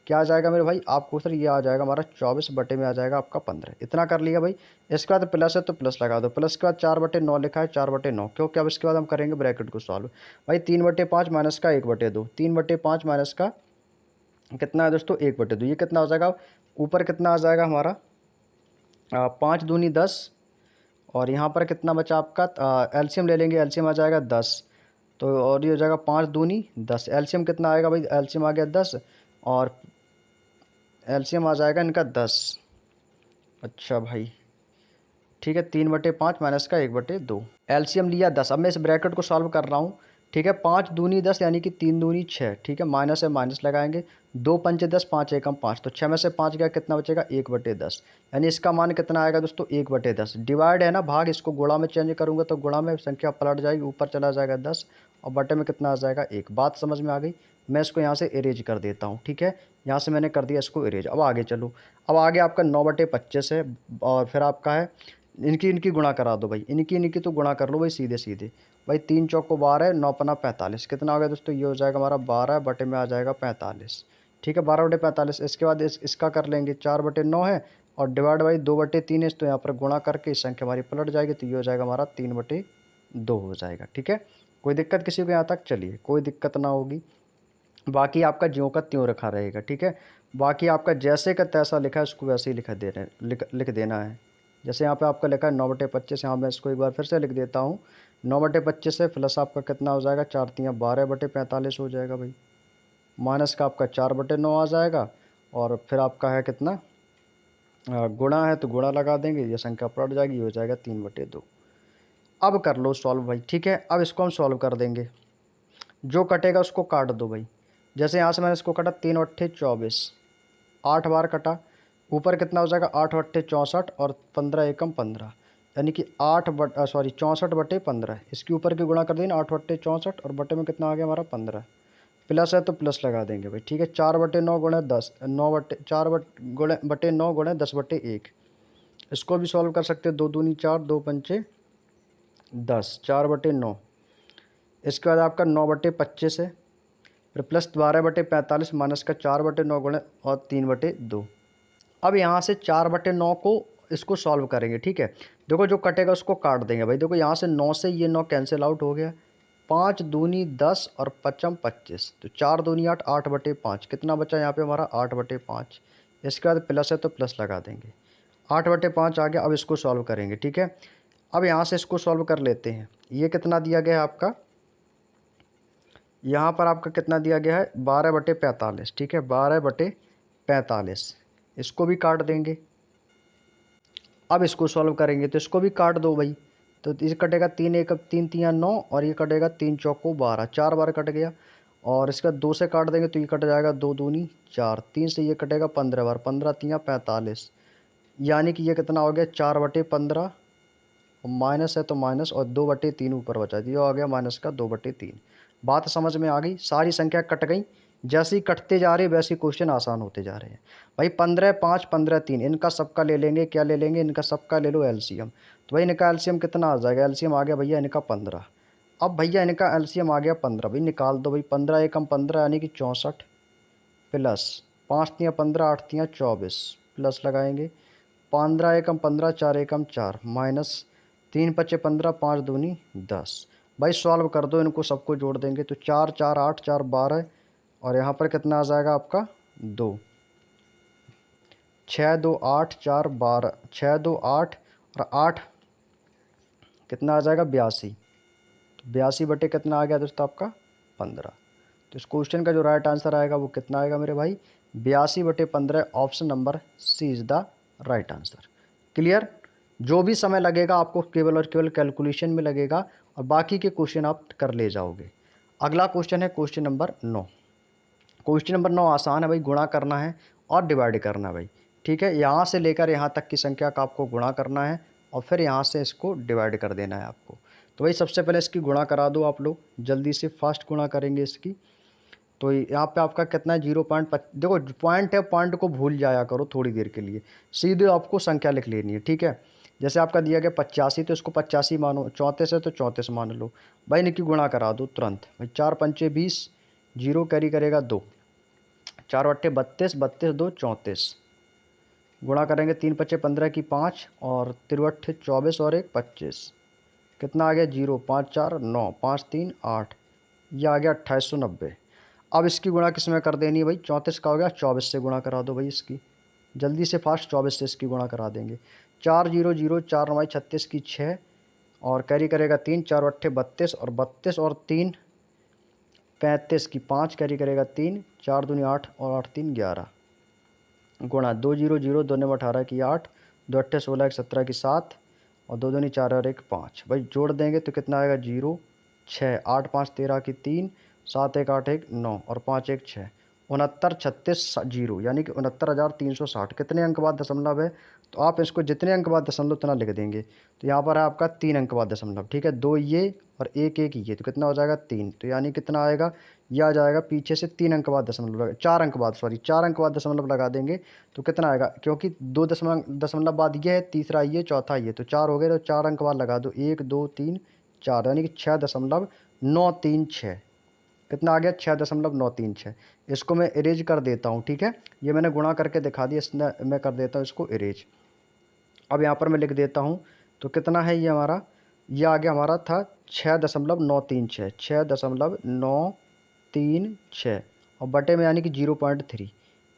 क्या आ जाएगा मेरे भाई आपको सर, ये आ जाएगा हमारा 24 बटे में आ जाएगा आपका 15। इतना कर लिया भाई। इसके बाद प्लस है तो प्लस लगा दो, प्लस के बाद 4/9 लिखा है, 4/9 क्योंकि अब इसके बाद हम करेंगे ब्रैकेट को सॉल्व। भाई 3/5 माइनस का 1/2, 3/5 माइनस का कितना है दोस्तों 1/2, ये कितना हो जाएगा, ऊपर कितना आ जाएगा हमारा 5×2 = 10, और यहाँ पर कितना बचा आपका, एलसीएम ले लेंगे, एलसीएम आ जाएगा 10, तो और ये हो जाएगा 5×2 = 10, एलसीएम कितना आएगा भाई, एलसीएम आ गया 10, और एलसीएम आ जाएगा इनका 10। अच्छा भाई ठीक है, 3/5 माइनस का 1/2, एलसीएम लिया 10। अब मैं इस ब्रैकेट को सॉल्व कर रहा हूँ, ठीक है। 5×2 = 10 यानी कि 3×2 = 6, ठीक है। माइनस है, माइनस लगाएंगे, 2×5 = 10, 5×1 = 5, तो 6 में से 5 गया, कितना बचेगा 1/10, यानी इसका मान कितना आएगा दोस्तों 1/10। डिवाइड है ना भाग, इसको गुणा में चेंज करूँगा तो गुणा में संख्या पलट जाएगी, ऊपर चला जाएगा 10 और बटे में कितना आ जाएगा 1। बात समझ में आ गई। मैं इसको यहाँ से इरेज कर देता हूँ, ठीक है। यहाँ से मैंने कर दिया इसको इरेज। अब आगे चलो, अब आगे आपका 9/25 है, और फिर आपका है इनकी इनकी गुणा करा दो भाई, इनकी इनकी तो गुणा कर लो भाई सीधे सीधे। भाई 3×4 = 12, 9×5 = 45, कितना हो गया दोस्तों, ये हो जाएगा हमारा 12 बटे में आ जाएगा 45, ठीक है। 12/45। इसके बाद इसका कर लेंगे, 4/9 है और डिवाइड बाई 2/3 है, तो यहाँ पर गुणा करके इस संख्या हमारी पलट जाएगी, तो ये हो जाएगा हमारा 3/2 हो जाएगा, ठीक है। कोई दिक्कत किसी को यहाँ तक, चलिए कोई दिक्कत ना होगी। बाकी आपका ज्यों का त्यों रखा रहेगा, ठीक है। बाकी आपका जैसे का तैसा लिखा है उसको वैसे ही लिख देना है। जैसे यहाँ पे आपका लिखा है 9/25, यहाँ मैं इसको एक बार फिर से लिख देता हूँ। 9/25 है प्लस आपका कितना हो जाएगा, 4×3 = 12/45 हो जाएगा भाई, माइनस का आपका 4/9 आ जाएगा, और फिर आपका है कितना, गुणा है तो गुणा लगा देंगे, ये संख्या पलट जाएगी, ये हो जाएगा 3/2। अब कर लो सॉल्व भाई, ठीक है। अब इसको हम सॉल्व कर देंगे, जो कटेगा उसको काट दो भाई। जैसे यहाँ से मैंने इसको काटा, 3×8 = 24, 8 बार कटा, ऊपर कितना हो जाएगा 8×8 = 64 और 15×1 = 15, यानी कि 64/15। इसके ऊपर की गुणा कर देना, 8×8 = 64 और बटे में कितना आ गया हमारा 15। प्लस है तो प्लस लगा देंगे भाई, ठीक है। 4/9 × 10, 9 × 10/1। इसको भी सॉल्व कर सकते हैं, 2×2 = 4, 2×5 = 10, 4/9। इसके बाद आपका 9/25 है, फिर प्लस 12/45 माइनस का 4/9 गुणे और 3/2। अब यहाँ से 4/9 को इसको सॉल्व करेंगे, ठीक है। देखो जो कटेगा उसको काट देंगे भाई। देखो यहाँ से 9 से ये 9 कैंसिल आउट हो गया, 5×2 = 10 और 5×5 = 25, तो 4×2 = 8, 8/5 कितना बचा यहाँ पे हमारा 8/5। इसके बाद प्लस है तो प्लस लगा देंगे, 8/5 आ गया। अब इसको सॉल्व करेंगे, ठीक है। अब यहाँ से इसको सॉल्व कर लेते हैं। ये कितना दिया गया है आपका, यहाँ पर आपका कितना दिया गया है 12/45, ठीक है, 12/45। इसको भी काट देंगे। अब इसको सॉल्व करेंगे तो इसको भी काट दो भाई, तो ये कटेगा 3×1 = 3×3 = 9 और ये कटेगा 3×4 = 12, 4 बार कट गया। और इसका 2 से काट देंगे तो ये कट जाएगा 2×2 = 4, 3 से ये कटेगा 15 बार, 15×3 = 45, यानी कि ये कितना हो गया 4/15, और माइनस है तो माइनस, और 2/3 ऊपर बचा दिया, हो गया माइनस का 2/3। बात समझ में आ गई, सारी संख्या कट गई। जैसे ही कटते जा रहे वैसे ही क्वेश्चन आसान होते जा रहे हैं भाई। 15×5 = 15×3, इनका सबका ले लेंगे, क्या ले लेंगे, इनका सबका ले लो एलसीएम। तो भाई इनका एलसीएम कितना आ जाएगा, एलसीएम आ गया भैया इनका 15। अब भैया इनका एलसीएम आ गया 15, भाई निकाल दो भाई, 15×1 = 15 यानी कि 64, प्लस 5×3 = 15, 8×3 = 24, प्लस लगाएंगे 15×1 = 15, 4×1 = 4, माइनस 3×5 = 15, 5×2 = 10। भाई सॉल्व कर दो इनको, सबको जोड़ देंगे तो 4×4 = 8, 4 = 12 और यहाँ पर कितना आ जाएगा आपका 2। 6 2 8 4 12, 6 2 8 और 8 कितना आ जाएगा 82। तो 82 बटे कितना आ गया दोस्तों आपका 15। तो इस क्वेश्चन का जो राइट आंसर आएगा वो कितना आएगा मेरे भाई 82/15। Option number C is the right answer. Clear. जो भी समय लगेगा आपको केवल और केवल कैलकुलेशन में लगेगा और बाकी के क्वेश्चन आप कर ले जाओगे। अगला क्वेश्चन है क्वेश्चन नंबर 9। क्वेश्चन नंबर 9 आसान है भाई, गुणा करना है और डिवाइड करना है भाई। ठीक है, यहाँ से लेकर यहाँ तक की संख्या का आपको गुणा करना है और फिर यहाँ से इसको डिवाइड कर देना है आपको। तो भाई सबसे पहले इसकी गुणा करा दो आप लोग, जल्दी से फास्ट गुणा करेंगे इसकी। तो यहाँ पे आपका कितना है 0.5। देखो पॉइंट है, पॉइंट को भूल जाया करो थोड़ी देर के लिए, सीधे आपको संख्या लिख लेनी है। ठीक है, जैसे आपका दिया गया 85 तो इसको 85 मानो, 34 है तो 34 मान लो भाई। इनकी गुणा करा दो तुरंत भाई। 4 पंचे 20, जीरो कैरी करेगा 2, 4 बट्टे 32, 32 2 34। गुणा करेंगे 3 पच्चे 15 की 5 और तिरवट्ठे 24 और 1 25। कितना आ गया 0, 5 4 9, 5 3 8, यह आ गया 2890। अब इसकी गुणा किस में कर देनी है भाई, 34 का हो गया 24 से गुणा करा दो भाई इसकी, जल्दी से फास्ट 24 से इसकी गुणा करा देंगे। 4 0 0, 4 9 36 की 6 और कैरी करेगा 3, 4 अट्ठे 32 और 32 और 3 35 की 5 कैरी करेगा 3, 4 दूनी 8 और 8 3 11। गुणा 2 0 0, 2 9 18 की 8, 2 अट्ठे 16 1 17 की 7 और 2 दूनी 4 और 1 5। भाई जोड़ देंगे तो कितना आएगा 0 6, 8 5 13 की 3, 7 1 8 1 9 और 5 1 6, 69 36 0 यानी कि 69,360। कितने अंक बाद दशमलव है, तो आप इसको जितने अंक बाद दशमलव उतना लिख देंगे। तो यहाँ पर है आपका 3 अंक बाद दशमलव। ठीक है, 2 ये और 1 1 ये, तो कितना हो जाएगा 3। तो यानी कितना आएगा, यह आ जाएगा पीछे से 3 अंक बाद दशमलव लगा, 4 अंक बाद, सॉरी 4 अंक बाद दशमलव लगा देंगे तो कितना आएगा, क्योंकि 2 दशमलव बाद ये है, तीसरा ये, चौथा ये, तो 4 हो गए। तो 4 अंक बाद लगा दो, 1 2 3 4 यानी कि 6.936। कितना आ गया 6.936। इसको मैं इरेज कर देता हूँ। ठीक है, ये मैंने गुणा करके दिखा दिया, इसने मैं कर देता हूँ इसको इरेज। अब यहाँ पर मैं लिख देता हूँ, तो कितना है ये हमारा, ये आ गया हमारा था 6.936, 6.936 और बटे में यानी कि 0.3,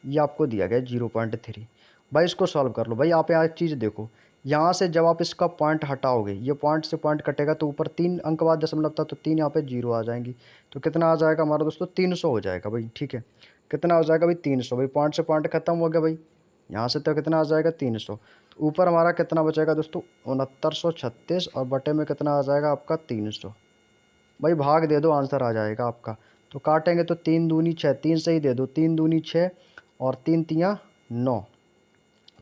ये आपको दिया गया 0.3। भाई इसको सॉल्व कर लो। भाई आप यहाँ एक चीज़ देखो, यहाँ से जब आप इसका पॉइंट हटाओगे, ये पॉइंट से पॉइंट कटेगा तो ऊपर 3 अंक बाद दशमलव था तो 3 यहाँ पे 0 आ जाएंगी। तो कितना आ जाएगा हमारा दोस्तों 300 हो जाएगा भाई। ठीक है, कितना हो जाएगा भाई 300। भाई पॉइंट से पॉइंट खत्म हो गया भाई, यहाँ से तो कितना आ जाएगा 300। तो ऊपर हमारा कितना बचेगा दोस्तों 6936 और बटे में कितना आ जाएगा आपका 300। भाई भाग दे दो, आंसर आ जाएगा आपका। तो काटेंगे तो 3 दूनी 6, 3 से ही दे दो, 3 दूनी 6 और 3 तियाँ 9।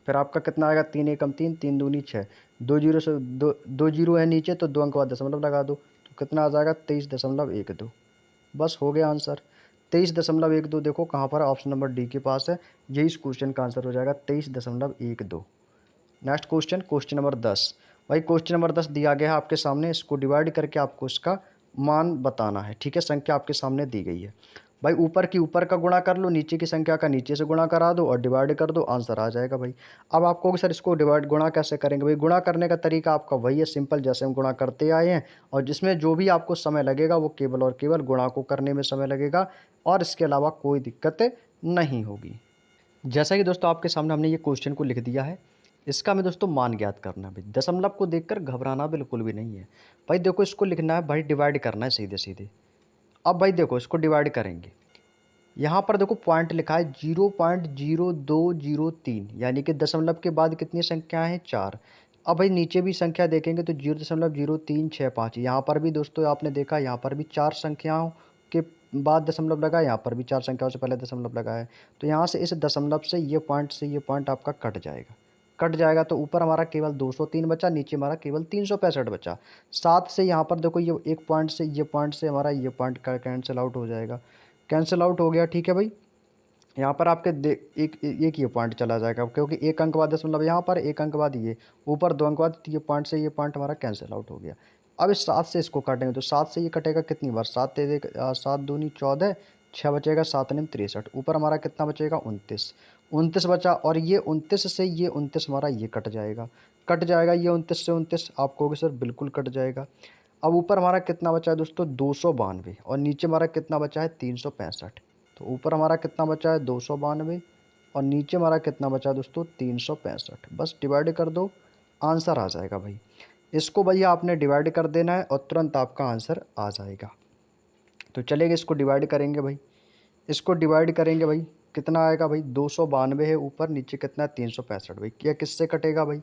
फिर आपका कितना आएगा 3 एकम 3, 3 दूनी 6, 2 जीरो से दो जीरो है नीचे तो 2 अंक बाद दशमलव लगा दो, तो कितना आ जाएगा 23.12। बस हो गया आंसर 23.12। देखो कहाँ पर, ऑप्शन नंबर डी के पास है, यही इस क्वेश्चन का आंसर हो जाएगा 23.12। Next question, question number 10। भाई क्वेश्चन नंबर 10 दिया गया है आपके सामने, इसको डिवाइड करके आपको इसका मान बताना है। ठीक है, संख्या आपके सामने दी गई है। भाई ऊपर की ऊपर का गुणा कर लो, नीचे की संख्या का नीचे से गुणा करा दो और डिवाइड कर दो, आंसर आ जाएगा भाई। अब आपको सर इसको डिवाइड गुणा कैसे करेंगे, भाई गुणा करने का तरीका आपका वही है, सिंपल, जैसे हम गुणा करते आए हैं। और जिसमें जो भी आपको समय लगेगा वो केवल और केवल गुणा को करने में समय लगेगा और इसके अलावा कोई दिक्कत नहीं होगी। जैसा कि दोस्तों आपके सामने हमने ये क्वेश्चन को लिख दिया है, इसका हमें दोस्तों मान ज्ञात करना है। भाई दशमलव को देखकर घबराना बिल्कुल भी नहीं है। भाई देखो इसको लिखना है, भाई डिवाइड करना है सीधे सीधे। अब भाई देखो इसको डिवाइड करेंगे, यहाँ पर देखो पॉइंट लिखा है 0.0203 यानी कि दशमलव के बाद कितनी संख्या है 4। अब भाई नीचे भी संख्या देखेंगे तो 0.0365। यहाँ पर भी दोस्तों आपने देखा, यहाँ पर भी 4 संख्याओं के बाद दशमलव लगा, यहाँ पर भी 4 संख्याओं से पहले दशमलव लगा है। तो यहाँ से इस दशमलव से ये पॉइंट आपका कट जाएगा, कट जाएगा तो ऊपर हमारा केवल 203 बचा, नीचे हमारा केवल 365 बचा। 7 से यहाँ पर देखो ये एक पॉइंट से हमारा ये पॉइंट का कैंसिल आउट हो जाएगा, कैंसिल आउट हो गया। ठीक है भाई, यहाँ पर आपके एक ये पॉइंट चला जाएगा, क्योंकि एक अंक बाद दशमलव यहाँ पर, एक अंक बाद ये ऊपर, 2 अंक बाद, ये पॉइंट से ये पॉइंट हमारा कैंसिल आउट हो गया। अब इस 7 से इसको काटेंगे तो 7 से ये कटेगा कितनी बार, 7 7 दूनी 14, 6 बचेगा, 7 9 63, ऊपर हमारा कितना बचेगा 29, 29 बचा। और ये 29 से ये 29 हमारा ये कट जाएगा, कट जाएगा, ये 29 से 29 आप कहोगे सर बिल्कुल कट जाएगा। अब ऊपर हमारा कितना बचा है दोस्तों 292 और नीचे हमारा कितना बचा है 365। तो ऊपर हमारा कितना बचा है 292 और नीचे हमारा कितना बचा है दोस्तों 365। बस डिवाइड कर दो, आंसर आ जाएगा भाई। इसको भैया आपने डिवाइड कर देना है और तुरंत आपका आंसर आ जाएगा। तो चलेगा, इसको डिवाइड करेंगे भाई, इसको डिवाइड करेंगे भाई, कितना आएगा भाई 292 है ऊपर, नीचे कितना है 365 भाई। यह किससे कटेगा भाई,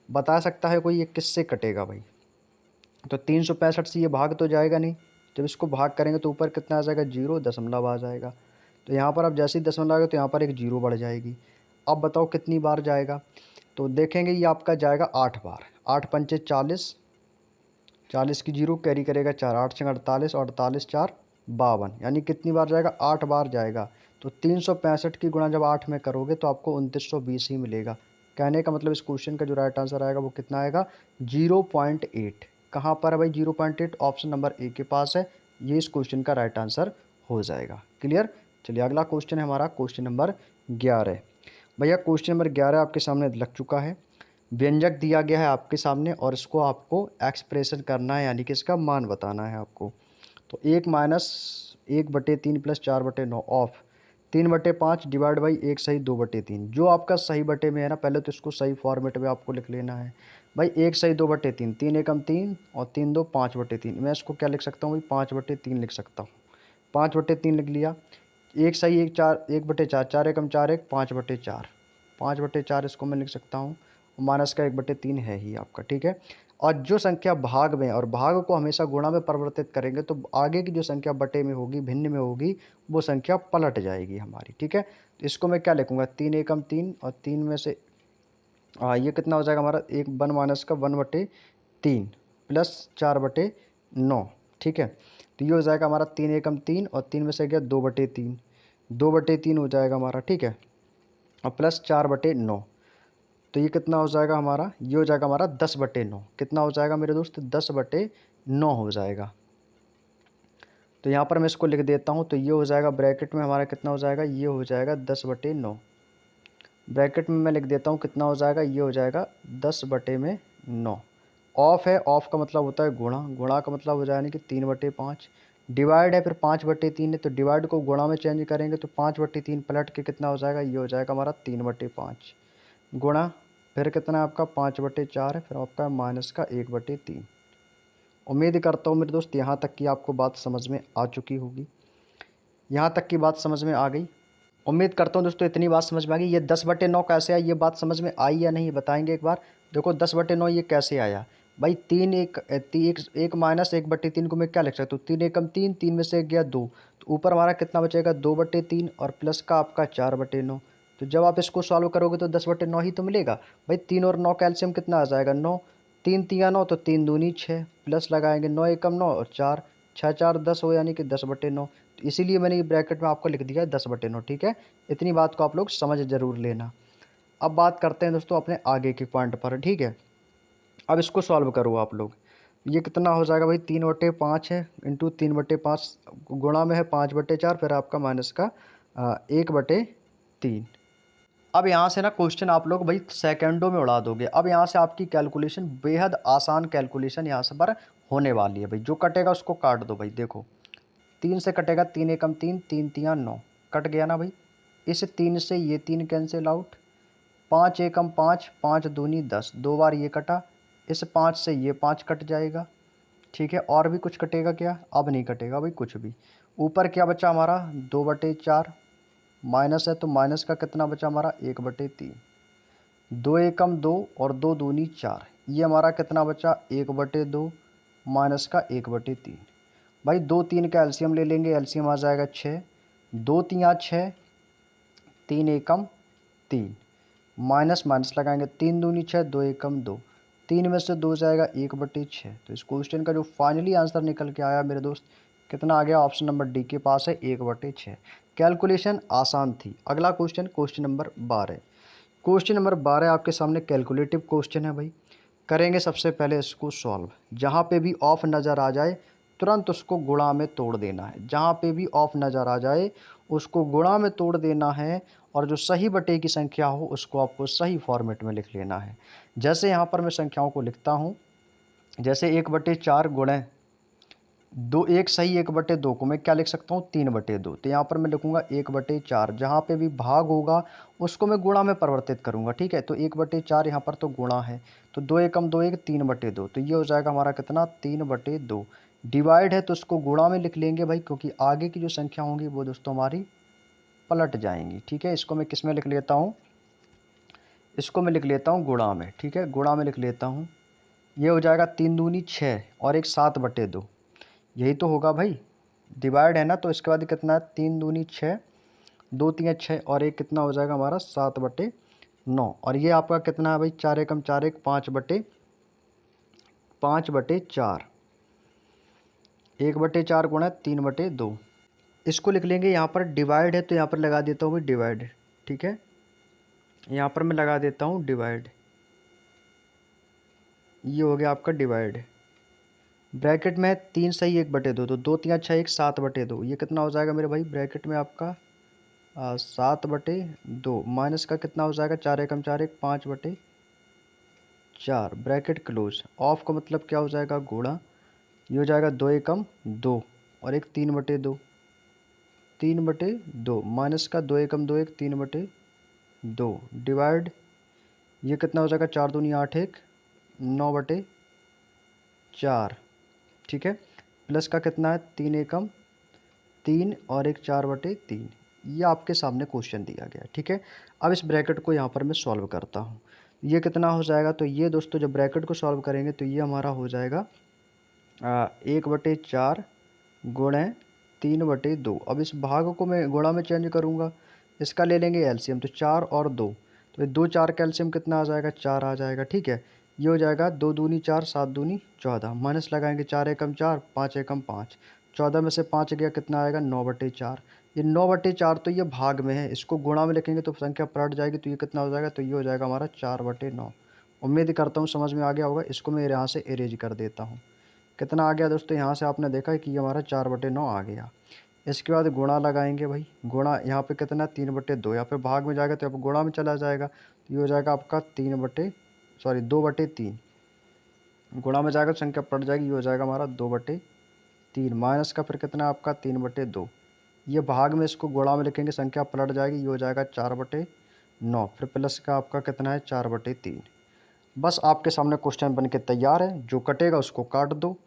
बता सकता है कोई ये किससे कटेगा भाई? तो 365 से ये भाग तो जाएगा नहीं, जब इसको भाग करेंगे तो ऊपर कितना आ जाएगा 0 दशमलव आ जाएगा। तो यहाँ पर अब जैसे ही दशमलव आएगा तो यहाँ पर एक 0 बढ़ जाएगी। अब बताओ कितनी बार जाएगा? तो देखेंगे ये आपका जाएगा 8 बार। 8 पंचे 40, 40 की 0 कैरी करेगा 4, 8 छंग 48 और 48 4 52, यानी कितनी बार जाएगा 8 बार जाएगा। तो 365 की गुणा जब 8 में करोगे तो आपको 2920 ही मिलेगा। कहने का मतलब इस क्वेश्चन का जो राइट आंसर आएगा वो कितना आएगा 0.8। कहाँ पर है भाई 0.8? ऑप्शन नंबर ए के पास है, ये इस क्वेश्चन का राइट आंसर हो जाएगा। क्लियर? चलिए अगला क्वेश्चन है हमारा क्वेश्चन नंबर 11। भैया क्वेश्चन नंबर 11 आपके सामने लग चुका है। व्यंजक दिया गया है आपके सामने और इसको आपको एक्सप्रेशन करना है, यानी कि इसका मान बताना है आपको। तो 1-1/3 प्लस 4/9 ऑफ 3/5 डिवाइड बाई 1 सही 2/3। जो आपका सही बटे में है ना, पहले तो इसको सही फॉर्मेट में आपको लिख लेना है भाई। 1 सही 2/3, 3 एकम 3 और 3 2 5/3। मैं इसको क्या लिख सकता हूँ भाई 5/3 लिख सकता हूँ। 5/3 लिख लिया। 1 सही 1 1/4, 4 एकम 4 1 5/4, 5/4 इसको मैं लिख सकता हूँ। माइनस का 1/3 है ही आपका, ठीक है। और जो संख्या भाग में, और भाग को हमेशा गुणा में परिवर्तित करेंगे तो आगे की जो संख्या बटे में होगी, भिन्न में होगी, वो संख्या पलट जाएगी हमारी, ठीक है। तो इसको मैं क्या लिखूंगा 3 एकम 3 और 3 में से ये कितना हो जाएगा हमारा 1 माइनस का 1/3 प्लस 4/9, ठीक है। तो ये हो जाएगा हमारा 3 एकम 3 और 3 में से गया 2/3, 2/3 हो जाएगा हमारा, ठीक है, और प्लस 4/9। तो ये कितना हो जाएगा हमारा, ये हो जाएगा हमारा 10/9। कितना हो जाएगा मेरे दोस्त 10/9 हो जाएगा। तो यहाँ पर मैं इसको लिख देता हूँ। तो ये हो जाएगा ब्रैकेट में हमारा कितना हो जाएगा, ये हो जाएगा 10/9। ब्रैकेट में मैं लिख देता हूँ कितना हो जाएगा, ये हो जाएगा 10/9। ऑफ है, ऑफ का मतलब होता है गुणा, गुणा का मतलब हो जाएगा यानी कि 3/5। डिवाइड है फिर 5/3 है, तो डिवाइड को गुणा में चेंज करेंगे तो 5/3 पलट के कितना हो जाएगा, ये हो जाएगा हमारा 3/5 गुणा फिर कितना है आपका 5/4 है, फिर आपका माइनस का 1/3। उम्मीद करता हूँ मेरे दोस्त यहाँ तक की आपको बात समझ में आ चुकी होगी। यहाँ तक की बात समझ में आ गई। उम्मीद करता हूँ दोस्तों इतनी बात समझ में आ गई। ये 10/9 कैसे आई, ये बात समझ में आई या नहीं बताएंगे एक बार। देखो 10/9 ये कैसे आया भाई, 1 माइनस 1/3 को मैं क्या लिख सकता हूँ 3 एकम 3, 3 में से गया 2, तो ऊपर हमारा कितना बचेगा 2/3 और प्लस का आपका 4/9। तो जब आप इसको सॉल्व करोगे तो 10/9 ही तो मिलेगा भाई। 3 और 9 कैल्शियम कितना आ जाएगा 9, 3 तिया 9 तो 3 दूनी 6, प्लस लगाएंगे 9 एकम 9 और 4, 6 4 10 हो, यानी कि 10/9। तो इसीलिए मैंने ये ब्रैकेट में आपको लिख दिया है 10/9, ठीक है। इतनी बात को आप लोग समझ ज़रूर लेना। अब बात करते हैं दोस्तों अपने आगे के पॉइंट पर, ठीक है। अब इसको सॉल्व करो आप लोग। ये कितना हो जाएगा भाई 3/5 है, इंटू 3/5 गुणा में है 5/4, फिर आपका माइनस का 1/3। अब यहाँ से ना क्वेश्चन आप लोग भाई सेकंडों में उड़ा दोगे। अब यहाँ से आपकी कैलकुलेशन बेहद आसान कैलकुलेशन यहाँ से पर होने वाली है भाई। जो कटेगा उसको काट दो भाई। देखो 3 से कटेगा 3 एकम 3, 3 तिया 9, कट गया ना भाई। इस 3 से ये 3 कैंसिल आउट, 5 एकम 5, 5 दूनी 10, 2 बार ये कटा। इस 5 से ये 5 कट जाएगा, ठीक है। और भी कुछ कटेगा क्या? अब नहीं कटेगा भाई कुछ भी। ऊपर क्या बचा हमारा 2/4, माइनस है तो माइनस का कितना बचा हमारा 1/3, 2 एकम 2 और 2 दूनी 4, ये हमारा कितना बचा 1/2 माइनस का 1/3। भाई 2 3 का एलसीएम ले लेंगे, एलसीएम आ जाएगा 6, 2 तिया 6, 3 एकम 3, माइनस माइनस लगाएंगे 3 दूनी 6, 2 एकम 2, 3 में से 2 जाएगा 1/6। तो इस क्वेश्चन का जो फाइनली आंसर निकल के आया मेरे दोस्त कितना आ गया, ऑप्शन नंबर डी के पास है 1/6। कैलकुलेशन आसान थी। अगला question question number 12। Question number 12 आपके सामने कैलकुलेटिव क्वेश्चन है भाई। करेंगे सबसे पहले इसको सॉल्व। जहाँ पे भी ऑफ नज़र आ जाए तुरंत उसको गुणा में तोड़ देना है। जहाँ पे भी ऑफ नज़र आ जाए उसको गुणा में तोड़ देना है, और जो सही बटे की संख्या हो उसको आपको सही फॉर्मेट में लिख लेना है। जैसे यहाँ पर मैं संख्याओं को लिखता हूँ, जैसे 1/4 गुणे दो एक सही 1/2 को मैं क्या लिख सकता हूँ 3/2। तो यहाँ पर मैं लिखूंगा 1/4। जहाँ पे भी भाग होगा उसको मैं गुणा में परिवर्तित करूंगा, ठीक है। तो 1/4 यहाँ पर तो गुणा है, तो 2 एकम 2 1 3/2। तो ये हो जाएगा हमारा कितना 3/2। डिवाइड है तो उसको गुणा में लिख लेंगे भाई, क्योंकि आगे की जो संख्या होंगी वो दोस्तों हमारी पलट जाएंगी, ठीक है। इसको मैं किस में लिख लेता हूँ, इसको मैं लिख लेता हूँ गुणा में, ठीक है, गुणा में लिख लेता हूँ। ये हो जाएगा 3 दूनी 6 और एक 7/2, यही तो होगा भाई। डिवाइड है ना, तो इसके बाद कितना है 3 दूनी 6, 2 3 6 और एक कितना हो जाएगा हमारा 7/9। और ये आपका कितना है भाई 4 एकम 4 1 5/4। 1/4 गुणा 3/2। इसको लिख लेंगे, यहाँ पर डिवाइड है तो यहाँ पर लगा देता हूँ भाई डिवाइड, ठीक है। यहाँ पर मैं लगा देता हूँ डिवाइड, ये हो गया आपका डिवाइड। ब्रैकेट में 3 सही 1/2, तो 2 3 6 1 7/2। ये कितना हो जाएगा मेरे भाई ब्रैकेट में आपका 7/2 माइनस का कितना हो जाएगा 4 एकम 4 1 5/4। Bracket close. ऑफ का मतलब क्या हो जाएगा गुणा। ये हो जाएगा 2 एकम 2 और एक 3/2, 3/2 माइनस का 2 एकम 2 1 3/2 डिवाइड। ये कितना हो जाएगा 4 दूनी 8 1 9/4, ठीक है। प्लस का कितना है 3 एकम 3 और एक 4/3। ये आपके सामने क्वेश्चन दिया गया है, ठीक है। अब इस ब्रैकेट को यहाँ पर मैं सॉल्व करता हूँ। ये कितना हो जाएगा, तो ये दोस्तों जब ब्रैकेट को सॉल्व करेंगे तो ये हमारा हो जाएगा 1/4 गुणे 3/2। अब इस भाग को मैं गुणा में चेंज करूँगा, इसका ले लेंगे एलसीएम, तो 4 और 2, तो 2 4 का एलसीएम कितना आ जाएगा 4 आ जाएगा, ठीक है। ये हो जाएगा 2 दूनी 4 7 दूनी 14, माइनस लगाएंगे 4 एकम 4 5 एकम 5, 14 में से 5 गया कितना आएगा 9/4। ये 9/4 तो ये भाग में है, इसको गुणा में लिखेंगे तो संख्या पलट जाएगी, तो ये कितना हो जाएगा, तो ये हो जाएगा हमारा 4/9। उम्मीद करता हूँ समझ में आ गया होगा। इसको मैं यहाँ से इरेज कर देता हूँ। कितना आ गया दोस्तों, यहाँ से आपने देखा है कि ये हमारा 4/9 आ गया। इसके बाद गुणा लगाएंगे भाई, गुणा यहाँ पे कितना 3/2, यहाँ पे भाग में जाएगा तो यहाँ पे गुणा में चला जाएगा, तो ये हो जाएगा आपका 2/3। गुणा में जाएगा तो संख्या पलट जाएगी, ये हो जाएगा हमारा 2/3 माइनस का फिर कितना है आपका 3/2। ये भाग में, इसको गुणा में लिखेंगे संख्या पलट जाएगी, ये हो जाएगा 4/9। फिर प्लस का आपका कितना है 4/3। बस आपके सामने क्वेश्चन बन के तैयार है। जो कटेगा उसको काट दो,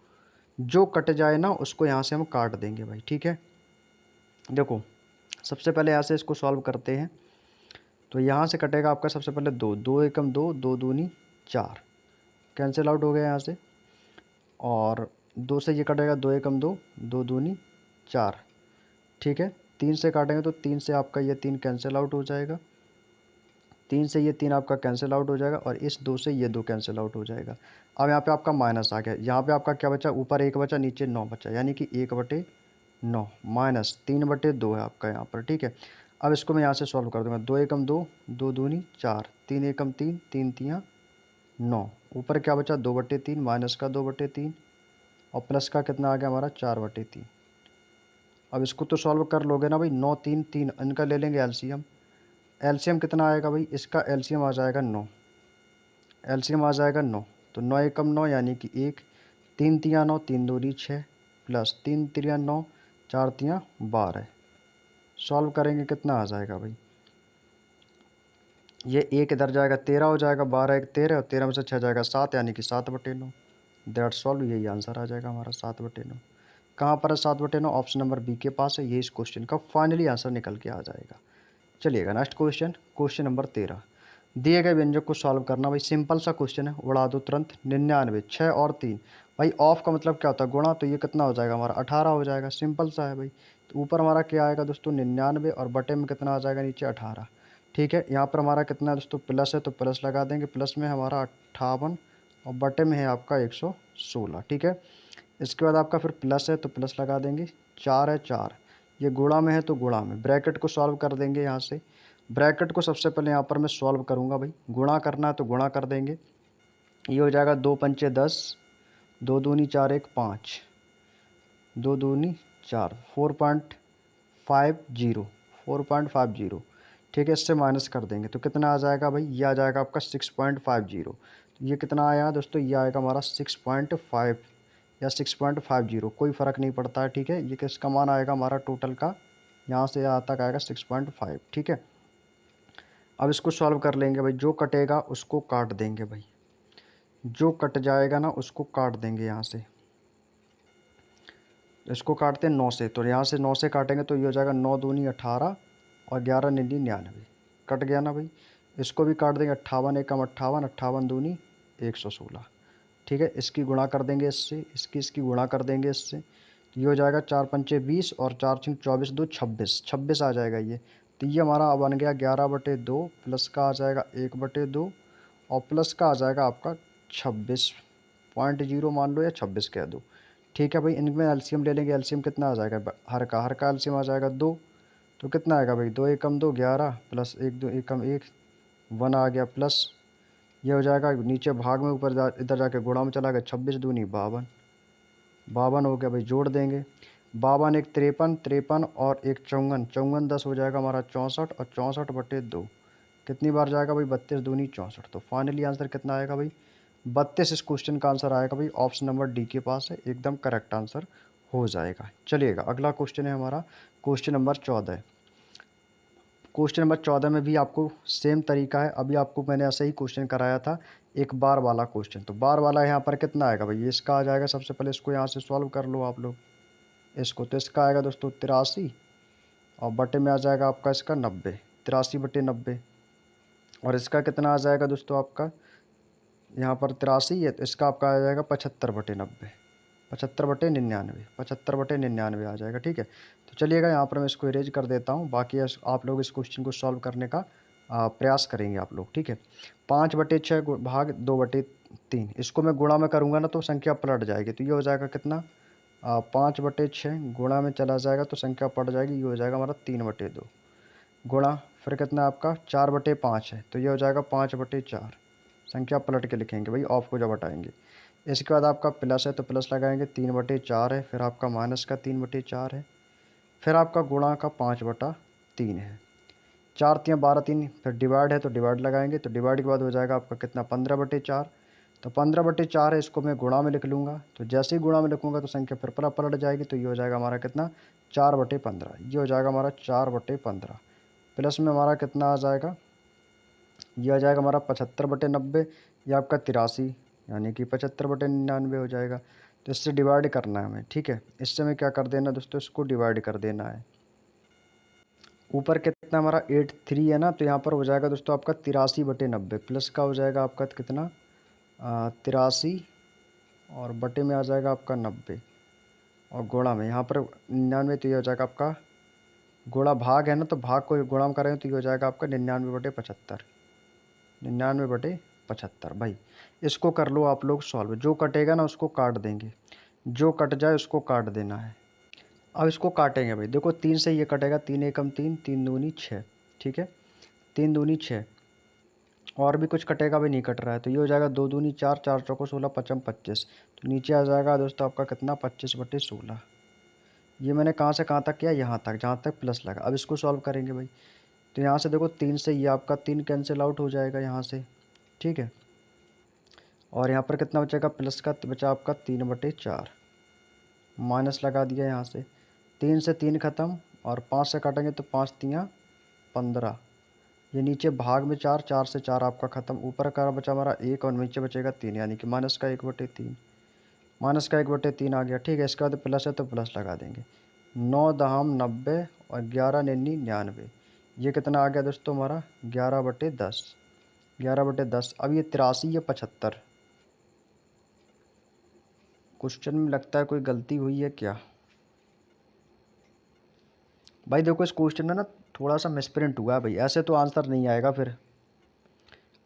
जो कट जाए ना उसको यहाँ से हम काट देंगे भाई, ठीक है। देखो सबसे पहले यहाँ से इसको सॉल्व करते हैं। तो यहाँ से कटेगा आपका सबसे पहले 2 2 एकम 2 2 दूनी 4, कैंसिल आउट हो गया यहाँ से। और 2 से ये कटेगा 2 एकम 2 2 दूनी 4, ठीक है। 3 से काटेंगे तो 3 से आपका ये 3 कैंसिल आउट हो जाएगा, 3 से ये 3 आपका कैंसिल आउट हो जाएगा, और इस 2 से ये 2 कैंसिल आउट हो जाएगा। अब यहाँ पे आपका माइनस आ गया, यहाँ पे आपका क्या बचा, ऊपर 1 बचा नीचे 9 बचा, यानी कि 1/9 माइनस 3/2 है आपका यहाँ पर, ठीक है। अब इसको मैं यहाँ से सॉल्व कर दूंगा। 2 एकम 2 2 दूनी 4 3 एकम 3 3 तियाँ 9, ऊपर क्या बचा 2/3 माइनस का 2/3 और प्लस का कितना आ गया हमारा 4/3। अब इसको तो सॉल्व कर लोगे ना भाई, 9 3 3, इनका ले लेंगे एलसीएम। एलसीएम कितना आएगा भाई, इसका एलसीएम आ जाएगा 9, एलसीएम आ जाएगा 9। तो 9 एकम 9 यानी कि 1, 3 तियाँ 9 3 दूनी 6 प्लस 3 तियाँ 9 4 तियाँ 12। सॉल्व करेंगे कितना आ जाएगा भाई, ये 1 इधर जाएगा 13 हो जाएगा, 12 1 13 और 13 में से 6 जाएगा 7, यानी कि 7/9। दैट सॉल्व, यही आंसर आ जाएगा हमारा 7/9। कहाँ पर है 7/9, ऑप्शन नंबर बी के पास है। ये इस क्वेश्चन का फाइनली आंसर निकल के आ जाएगा। चलिएगा नेक्स्ट क्वेश्चन, क्वेश्चन नंबर 13। दिए गए व्यंजक को सॉल्व करना भाई, सिंपल सा क्वेश्चन है, उड़ा दो तुरंत। 99 6 और 3, भाई ऑफ का मतलब क्या होता है गुणा, तो ये कितना हो जाएगा हमारा 18 हो जाएगा, सिंपल सा है भाई। तो ऊपर हमारा क्या आएगा दोस्तों 99 और बटे में कितना आ जाएगा नीचे 18, ठीक है। यहाँ पर हमारा कितना है दोस्तों प्लस है, तो प्लस लगा देंगे, प्लस में हमारा 58 और बटे में है आपका 116, ठीक है। इसके बाद आपका फिर प्लस है तो प्लस लगा देंगे, 4 है 4, ये गुणा में है तो गुणा में, ब्रैकेट को सॉल्व कर देंगे यहाँ से। ब्रैकेट को सबसे पहले यहाँ पर मैं सॉल्व करूँगा भाई, गुणा करना है तो गुणा कर देंगे। ये हो जाएगा 2 पंचे 10, 2 दूनी 4 1 5, 2 दूनी 4 4.50, 4.50, ठीक है। इससे माइनस कर देंगे तो कितना आ जाएगा भाई, ये आ जाएगा आपका 6.50। तो ये कितना आया दोस्तों, ये आएगा हमारा 6.5, या 6.50, कोई फ़र्क नहीं पड़ता है, ठीक है। ये किसका मान आएगा हमारा टोटल का, यहाँ से यहाँ तक आएगा 6.5, ठीक है। अब इसको सॉल्व कर लेंगे भाई, जो कटेगा उसको काट देंगे भाई, जो कट जाएगा ना उसको काट देंगे यहाँ से। इसको काटते हैं 9 से, तो यहाँ से 9 से काटेंगे तो ये हो जाएगा 9 दूनी 18 और 11 निन्नी 99, कट गया ना भाई। इसको भी काट देंगे, 58 एकम 58, 58 दूनी 116, ठीक है। इसकी गुणा कर देंगे इससे, इसकी गुणा कर देंगे इससे, तो ये हो जाएगा 4 पंचे 20 और 4 छिंग 24 दो 26, 26 आ जाएगा ये। तो ये हमारा बन गया 11/2 प्लस का आ जाएगा 1/2 और प्लस का आ जाएगा आपका 26.0 मान लो या 26 कह दो, ठीक है भाई। इनमें एलसीएम ले लेंगे, एलसीएम कितना आ जाएगा, हर का एलसीएम आ जाएगा 2, तो कितना आएगा भाई, 2 एकम 2 11 प्लस 1 2 एकम 1 1 आ गया, प्लस ये हो जाएगा नीचे भाग में, ऊपर इधर जाके गुणा में चला गया, 26 दूनी 52, 52 हो गया भाई, जोड़ देंगे 52 एक 53, 53 और एक 54, 54 10 हो जाएगा हमारा 64 और 64/2 कितनी बार जाएगा भाई, 32 दूनी 64। तो फाइनली आंसर कितना आएगा भाई, 32 इस क्वेश्चन का आंसर आएगा भाई। ऑप्शन नंबर डी के पास है, एकदम करेक्ट आंसर हो जाएगा। चलिएगा अगला क्वेश्चन है हमारा क्वेश्चन नंबर 14। क्वेश्चन नंबर 14 में भी आपको सेम तरीका है, अभी आपको मैंने ऐसे ही क्वेश्चन कराया था, एक बार वाला क्वेश्चन। तो बार वाला यहाँ पर कितना आएगा भाई, इसका आ जाएगा, सबसे पहले इसको यहाँ से सॉल्व कर लो आप लोग इसको, तो इसका आएगा दोस्तों 83 और बटे में आ जाएगा आपका इसका 90, 83/90 और इसका कितना आ जाएगा दोस्तों आपका यहाँ पर 83 है, तो इसका आपका आ जाएगा 75/90, 75/99, 75/99 आ जाएगा, ठीक है। तो चलिएगा यहाँ पर मैं इसको इरेज कर देता हूँ, बाकी आप लोग इस क्वेश्चन को सॉल्व करने का प्रयास करेंगे आप लोग, ठीक है। 5/6 भाग 2/3, इसको मैं गुणा में करूँगा ना तो संख्या पलट जाएगी, तो ये हो जाएगा कितना 5/6 गुणा में चला जाएगा तो संख्या पलट जाएगी, ये हो जाएगा हमारा 3/2 गुणा, फिर कितना आपका 4/5 है, तो ये हो जाएगा 5/4, संख्या पलट के लिखेंगे भाई, ऑफ को जब हटाएंगे। इसके बाद आपका प्लस है तो प्लस लगाएंगे, 3/4 है, फिर आपका माइनस का 3/4 है, फिर आपका गुणा का 5/3 है, 4 3 12 3, फिर डिवाइड है तो डिवाइड लगाएंगे, तो डिवाइड के बाद हो जाएगा आपका कितना 15/4, तो 15/4 है, इसको मैं गुणा में लिख लूँगा, तो जैसे ही गुणा में लिखूँगा तो संख्या फिर पलट जाएगी, तो ये हो जाएगा हमारा कितना 4/15, ये हो जाएगा हमारा 4/15, प्लस में हमारा कितना आ जाएगा, ये आ जाएगा हमारा 75/90, ये आपका 83 यानी कि 75/99 हो जाएगा। तो इससे डिवाइड करना है हमें, ठीक है। इससे हमें क्या कर देना दोस्तों, इसको डिवाइड कर देना है। ऊपर कितना हमारा 83 है ना, तो यहाँ पर हो जाएगा दोस्तों आपका 83/90, प्लस का हो जाएगा आपका कितना 83 और बटे में आ जाएगा आपका 90 और गुणा में यहाँ पर 99, तो ये हो जाएगा आपका गुणा, भाग है ना तो भाग को गुणा में करेंगे तो ये हो जाएगा आपका 99/75, 99/75 भाई। इसको कर लो आप लोग सॉल्व, जो कटेगा ना उसको काट देंगे, जो कट जाए उसको काट देना है। अब इसको काटेंगे भाई, देखो 3 से ये कटेगा, 3 एकम 3, 3 दूनी 6, ठीक है, 3 दूनी 6 और भी कुछ कटेगा भाई, नहीं कट रहा है, तो ये हो जाएगा 2 दूनी 4, 4 चौको 16, 5 25, तो नीचे आ जाएगा दोस्तों आपका कितना 25/16। ये मैंने कहाँ से कहाँ तक किया, यहाँ तक जहाँ तक प्लस लगा। अब इसको सॉल्व करेंगे भाई, तो यहाँ से देखो 3 से ये आपका 3 कैंसिल आउट हो जाएगा यहाँ से, ठीक है। और यहाँ पर कितना बचेगा, प्लस का बचा आपका 3/4, माइनस लगा दिया यहाँ से, 3 से 3 ख़त्म और 5 से काटेंगे तो 5 तियाँ 15, ये नीचे भाग में 4, 4 से 4 आपका ख़त्म, ऊपर का बचा हमारा 1 और नीचे बचेगा 3 यानी कि माइनस का 1/3, माइनस का 1/3 आ गया, ठीक है। इसके बाद प्लस है तो प्लस लगा देंगे, 9 दहम 90 और 11 निन्नी 99, ये कितना आ गया दोस्तों हमारा 11/10, 11/10। अब ये 83 या 75, क्वेश्चन में लगता है कोई गलती हुई है क्या भाई। देखो इस क्वेश्चन में ना थोड़ा सा मिसप्रिंट हुआ है भाई, ऐसे तो आंसर नहीं आएगा, फिर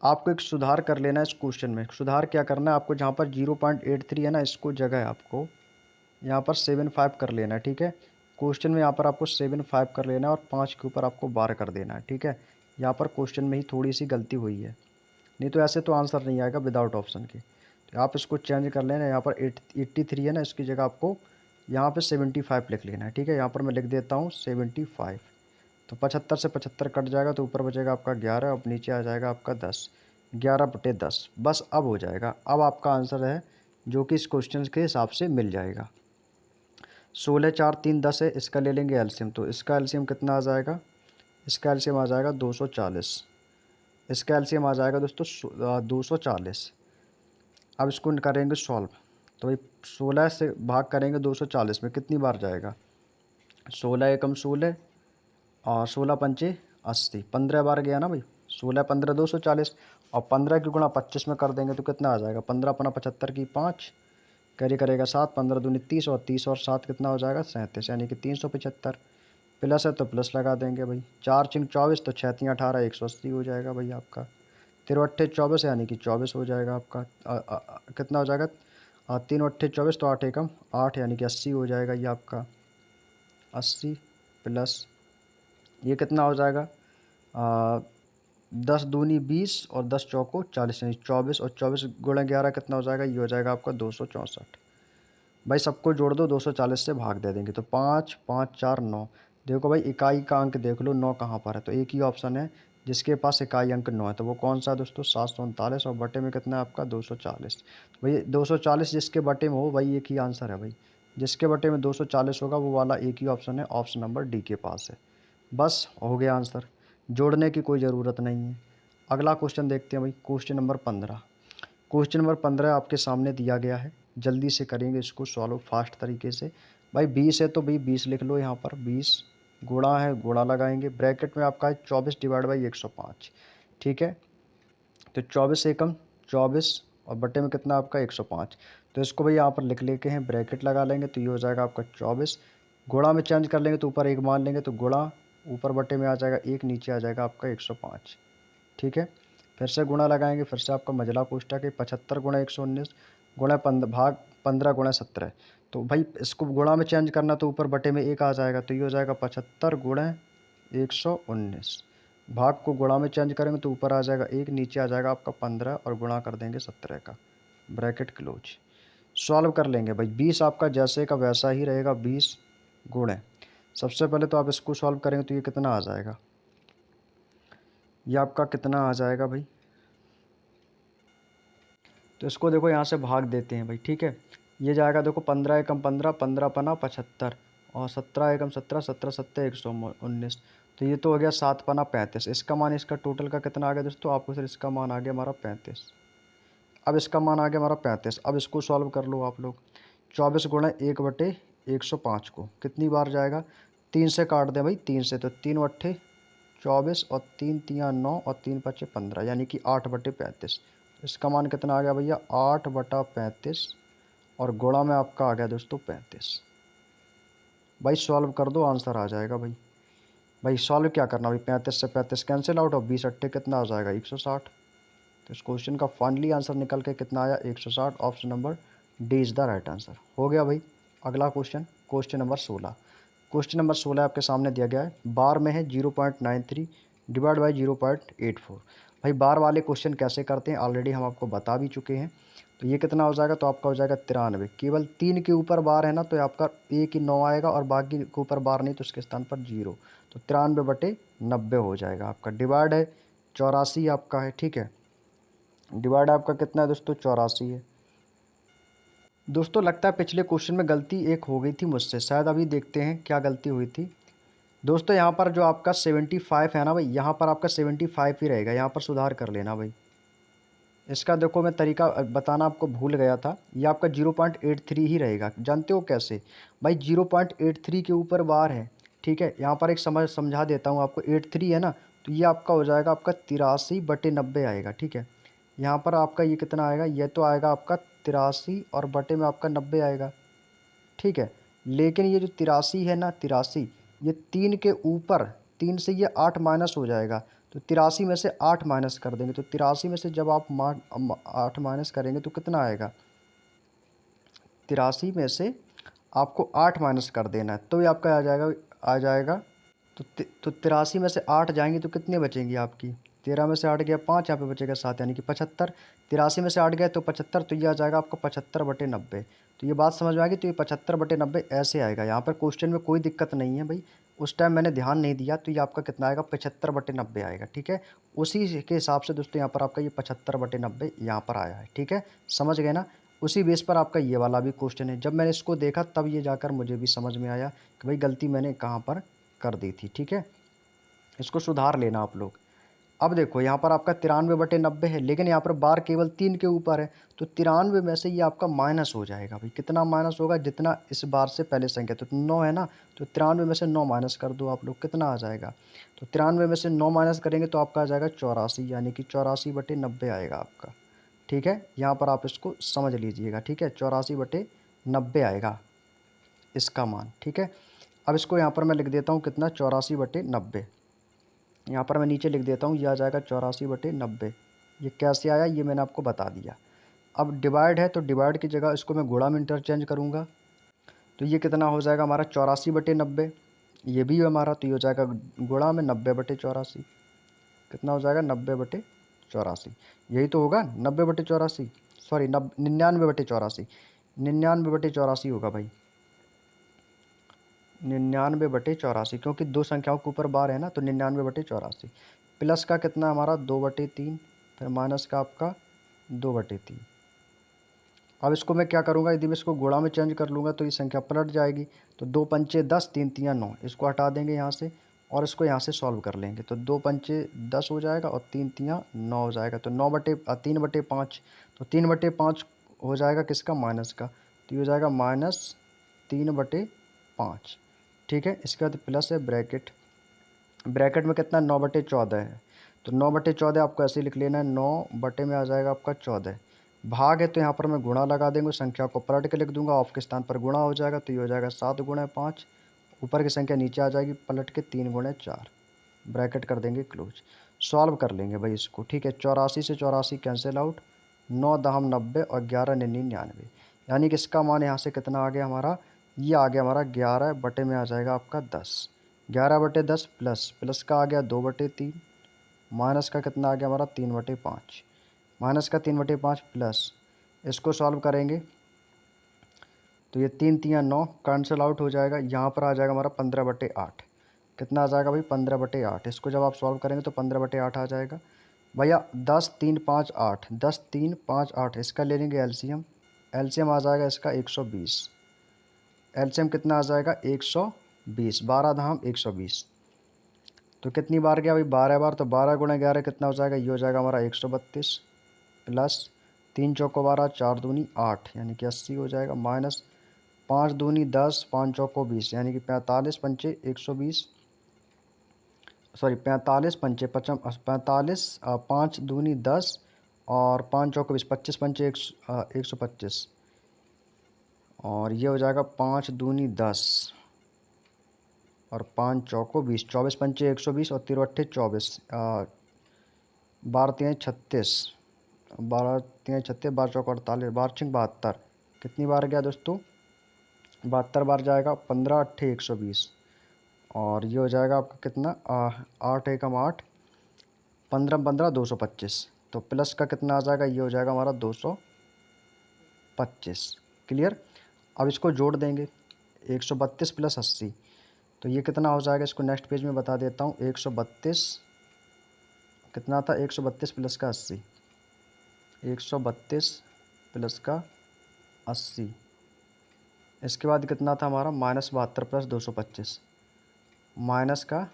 आपको एक सुधार कर लेना है इस क्वेश्चन में। सुधार क्या करना है आपको, जहाँ पर 0.83 है ना, इसको जगह है आपको यहाँ पर 75 कर लेना है, ठीक है। क्वेश्चन में यहाँ पर आपको 75 कर लेना है और 5 के ऊपर आपको बार कर देना है, ठीक है। यहाँ पर क्वेश्चन में ही थोड़ी सी गलती हुई है, नहीं तो ऐसे तो आंसर नहीं आएगा विदाउट ऑप्शन के। तो आप इसको चेंज कर लेना, यहाँ पर 83 है ना, इसकी जगह आपको यहाँ पे 75 लिख लेना है, ठीक है। यहाँ पर मैं लिख देता हूँ 75, तो 75 से 75 कट जाएगा तो ऊपर बचेगा आपका 11 और नीचे आ जाएगा आपका 10, 11/10, बस अब हो जाएगा। अब आपका आंसर है जो कि इस क्वेश्चन के हिसाब से मिल जाएगा। 16 4 3 10 है, इसका ले लेंगे एलसीएम, तो इसका एलसीएम कितना आ जाएगा, इसका एलसीएम आ जाएगा 240, इसका एलसीएम आ जाएगा दोस्तों 240। अब इसको करेंगे सॉल्व, तो भाई 16 से भाग करेंगे 240 में, कितनी बार जाएगा, 16 एकम 16 और 16 पंचे 80, 15 बार गया ना भाई, 16 15 240, और 15 की गुणा 25 में कर देंगे तो कितना आ जाएगा, 15 अपना 75 की 5, कैरी करेगा 7, 15 दूनी 30, और 30 और 7 कितना हो जाएगा 37, यानी कि 375। प्लस है तो प्लस लगा देंगे भाई, 4 चिंग 24, तो 6 3 18 180 हो जाएगा भाई आपका। 3 24 यानी कि 24 हो जाएगा आपका। कितना हो जाएगा, 3 24, तो 8 एकम 8 यानी कि 80 हो जाएगा ये आपका। 80 प्लस ये कितना हो जाएगा, 10 दूनी 20 और 10 चौको 40, यानी 24, और 24 गुणा 11 कितना हो जाएगा, ये हो जाएगा आपका 264। भाई सबको जोड़ दो, 240 से भाग दे देंगे तो 5 5 4 9। देखो भाई इकाई का अंक देख लो 9 कहाँ पर है, तो एक ही ऑप्शन है जिसके पास इकाई अंक 9 है, तो वो कौन सा है दोस्तों, 739, और बटे में कितना है आपका 240। भाई 240 जिसके बटे में हो भाई एक ही आंसर है भाई, जिसके बटे में 240 होगा वो वाला एक ही ऑप्शन है, ऑप्शन नंबर डी के पास है। बस हो गया आंसर, जोड़ने की कोई ज़रूरत नहीं है। अगला क्वेश्चन देखते हैं भाई, क्वेश्चन नंबर 15। क्वेश्चन नंबर 15 आपके सामने दिया गया है, जल्दी से करेंगे इसको सॉल्व फास्ट तरीके से। भाई 20 है तो भाई 20 लिख लो यहाँ पर, 20 गुणा है, गुणा लगाएंगे, ब्रैकेट में आपका है 24 डिवाइड बाई 105, ठीक है। तो 24 एकम 24, और बटे में कितना आपका 105, तो इसको भाई यहाँ पर लिख लेके हैं, ब्रैकेट लगा लेंगे, तो ये हो जाएगा आपका 24, गुणा में चेंज कर लेंगे तो ऊपर एक मान लेंगे, तो गुणा ऊपर बटे में आ जाएगा एक, नीचे आ जाएगा आपका 105, ठीक है। फिर से गुणा लगाएंगे, फिर से आपका मझला कोष्ठक है, 75 गुणा 119 गुणा भाग 15 गुणा 17, तो भाई इसको गुणा में चेंज करना तो ऊपर बटे में एक आ जाएगा, तो ये हो जाएगा 75 गुणा 119, भाग को गुणा में चेंज करेंगे तो ऊपर आ जाएगा एक, नीचे आ जाएगा आपका 15, और गुणा कर देंगे 17 का, ब्रैकेट क्लोज। सॉल्व कर लेंगे भाई, 20 आपका जैसे का वैसा ही रहेगा, 20 गुणे, सबसे पहले तो आप इसको सॉल्व करेंगे तो ये कितना आ जाएगा, ये आपका कितना आ जाएगा भाई, तो इसको देखो यहाँ से भाग देते हैं भाई, ठीक है। ये जाएगा देखो 15 एकम 15, 15 पना 75, और 17 एकम 17, 17 सत्ते 119, तो ये तो हो गया 7 पना 35, इसका मान इसका टोटल का कितना आ गया दोस्तों, आपको सर इसका मान आ गया हमारा 35। अब इसका मान आ गया हमारा 35, अब इसको सॉल्व कर लो आप लोग, 24 गुणा 1/105 को कितनी बार जाएगा, 3 से काट दें भाई, 3 से, तो 3 अट्ठे 24, और 3 तियाँ 9, और 3 पचे 15, यानी कि 8/35। इसका मान कितना आ गया भैया, 8/35, और गुणा में आपका आ गया दोस्तों 35। भाई सॉल्व कर दो, आंसर आ जाएगा भाई। भाई सॉल्व क्या करना भाई, 35 से 35 कैंसिल आउट, और 20 अट्ठे कितना आ जाएगा 160, तो इस क्वेश्चन का फाइनली आंसर निकल के कितना आया 160, option number D is the right answer. हो गया भाई। अगला question, question number 16। Question number 16 आपके सामने दिया गया है, बार में है 0.93 डिवाइड बाई 0.84। भाई बार वाले क्वेश्चन कैसे करते हैं ऑलरेडी हम आपको बता भी चुके हैं। तो ये कितना हो जाएगा, तो आपका हो जाएगा 93, केवल 3 के ऊपर बार है ना, तो आपका एक ही 9 आएगा, और बाकी के ऊपर बार नहीं तो उसके स्थान पर 0, तो 93/90 हो जाएगा आपका। डिवाइड है 84 आपका है, ठीक है। डिवाइड आपका कितना है दोस्तों, 84 है। दोस्तों लगता है पिछले क्वेश्चन में गलती एक हो गई थी मुझसे, शायद अभी देखते हैं क्या गलती हुई थी। दोस्तों यहाँ पर जो आपका 75 है ना भाई, यहाँ पर आपका 75 ही रहेगा, यहाँ पर सुधार कर लेना भाई। इसका देखो मैं तरीका बताना आपको भूल गया था, ये आपका 0.83 ही रहेगा। जानते हो कैसे भाई, 0.83 के ऊपर बार है, ठीक है। यहाँ पर एक समझा देता हूँ आपको, 83 है ना, तो ये आपका हो जाएगा आपका 83/90 आएगा, ठीक है। यहाँ पर आपका ये कितना आएगा, ये तो आएगा आपका 83, और बटे में आपका 90 आएगा, ठीक है। लेकिन ये जो 83 है ना, 83, ये 3 के ऊपर, 3 से ये 8 माइनस हो जाएगा, तो 83 में से 8 माइनस कर देंगे, तो 83 में से जब आप 8 माइनस करेंगे तो कितना आएगा, 83 में से आपको 8 माइनस कर देना है, तो ये आपका आ जाएगा। तो 83 में से 8 जाएंगे तो कितने बचेंगी आपकी, 13 में से 8 गया 5, यहाँ पे बचेगा 7, यानी कि 75। 83 में से 8 गए तो 75, तो ये आ जाएगा आपका 75/90। तो ये बात समझ में आ गई, तो ये 75/90 ऐसे आएगा। यहाँ पर क्वेश्चन में कोई दिक्कत नहीं है भाई, उस टाइम मैंने ध्यान नहीं दिया, तो ये आपका कितना आएगा 75/90 आएगा, ठीक है। उसी के हिसाब से दोस्तों यहाँ पर आपका ये 75/90 यहाँ पर आया है, ठीक है, समझ गए ना। उसी बेस पर आपका ये वाला भी क्वेश्चन है। जब मैंने इसको देखा तब ये जाकर मुझे भी समझ में आया कि भाई गलती मैंने कहाँ पर कर दी थी। ठीक है, इसको सुधार लेना आप लोग। अब देखो यहाँ पर आपका 93/90 है, लेकिन यहाँ पर बार केवल 3 के ऊपर है, तो 93 में से ये आपका माइनस हो जाएगा। भाई कितना माइनस होगा? जितना इस बार से पहले संख्या, तो 9 है ना, तो 93 में से 9 माइनस कर दो आप लोग, कितना आ जाएगा? तो 93 में से 9 माइनस करेंगे तो आपका आ जाएगा 84, यानी कि 84/90 आएगा आपका। ठीक है, यहाँ पर आप इसको समझ लीजिएगा। ठीक है, 84/90 आएगा इसका मान। ठीक है, अब इसको यहाँ पर मैं लिख देता हूँ कितना, 84/90। यहाँ पर मैं नीचे लिख देता हूँ, ये आ जाएगा 84/90। ये कैसे आया ये मैंने आपको बता दिया। अब डिवाइड है तो डिवाइड की जगह इसको मैं गुणा में इंटरचेंज करूँगा, तो ये कितना हो जाएगा हमारा 84/90। ये भी हमारा, तो ये हो जाएगा गुणा में 90/84। कितना हो जाएगा? 90/84। यही तो होगा 90/84, सॉरी 99/84। 99/84 होगा भाई, 99/84, क्योंकि दो संख्याओं के ऊपर बार है ना, तो 99/84। प्लस का कितना हमारा 2/3, फिर माइनस का आपका 2/3। अब इसको मैं क्या करूँगा, यदि मैं इसको गुणा में चेंज कर लूँगा तो ये संख्या पलट जाएगी। तो 2 पंचे 10, 3 तियाँ 9, इसको हटा देंगे यहाँ से और इसको यहाँ से सॉल्व कर लेंगे। तो 2 पंचे 10 हो जाएगा और 3 तियाँ 9 हो जाएगा। तो 3/5, तो 3/5 हो जाएगा किसका? माइनस का। तो ये हो जाएगा -3/5। ठीक है, इसके बाद प्लस है ब्रैकेट, ब्रैकेट में कितना? 9/14 है। तो 9/14 आपको ऐसे लिख लेना है, 9 बटे में आ जाएगा आपका 14। भाग है तो यहाँ पर मैं गुणा लगा देंगे, संख्या को पलट के लिख दूंगा, ऑफ के स्थान पर गुणा हो जाएगा, तो ये हो जाएगा 7 गुणे 5। ऊपर की संख्या नीचे आ जाएगी पलट के, 3 गुणे 4। ब्रैकेट कर देंगे क्लोज। सॉल्व कर लेंगे भाई इसको। ठीक है, 84 से 84 कैंसिल आउट, 9 दहम 90 और 11 निन्नी 99, यानी कि इसका मान यहाँ से कितना आ गया हमारा? ये आ गया हमारा 11 बटे में आ जाएगा आपका 10। 11/10 प्लस प्लस का आ गया 2/3, माइनस का कितना आ गया हमारा? 3/5। माइनस का 3/5 प्लस, इसको सॉल्व करेंगे तो ये 3 तियाँ 9 कैंसिल आउट हो जाएगा। यहाँ पर आ जाएगा हमारा 15/8। कितना आ जाएगा भाई? 15/8। इसको जब आप सॉल्व करेंगे तो 15/8 आ जाएगा। भैया 10 3 5 8, 10 3 5 8, इसका ले लेंगे एलसीएम। एलसीएम आ जाएगा इसका 120। एलसीएम कितना आ जाएगा? 120। 12 धाम 120, तो कितनी बार गया भाई? 12 बार। तो 12 गुणे 11 कितना हो जाएगा? ये हो जाएगा हमारा 132 प्लस 3 चौको 12, 4 दूनी 8, यानी कि 80 हो जाएगा, माइनस 5 दूनी 10, 5 चौको 20, यानी कि 45 पंचे 120, सॉरी 45 पंचे 45, 5 दूनी 10 और 5 चौको 20, 25 पंचे 125, और ये हो जाएगा 5 दूनी 10 और 5 चौको 20, 24 पंचे 120 और 3 24, 12 तियाँ 36, 12 तियाँ 36, 12 चौको 48, 12 छिंग 72। कितनी बार गया दोस्तों? 72 बार जाएगा। 15 अट्ठे 120, और ये हो जाएगा आपका कितना? 8 एकम 8, 15 15 225। तो प्लस का कितना आ जाएगा? ये हो जाएगा हमारा 225। क्लियर? अब इसको जोड़ देंगे, 132 प्लस 80, तो ये कितना हो जाएगा? इसको नेक्स्ट पेज में बता देता हूँ। 132 कितना था? 132 प्लस का 80, 132 प्लस का 80। इसके बाद कितना था हमारा? -72 प्लस 225, माइनस का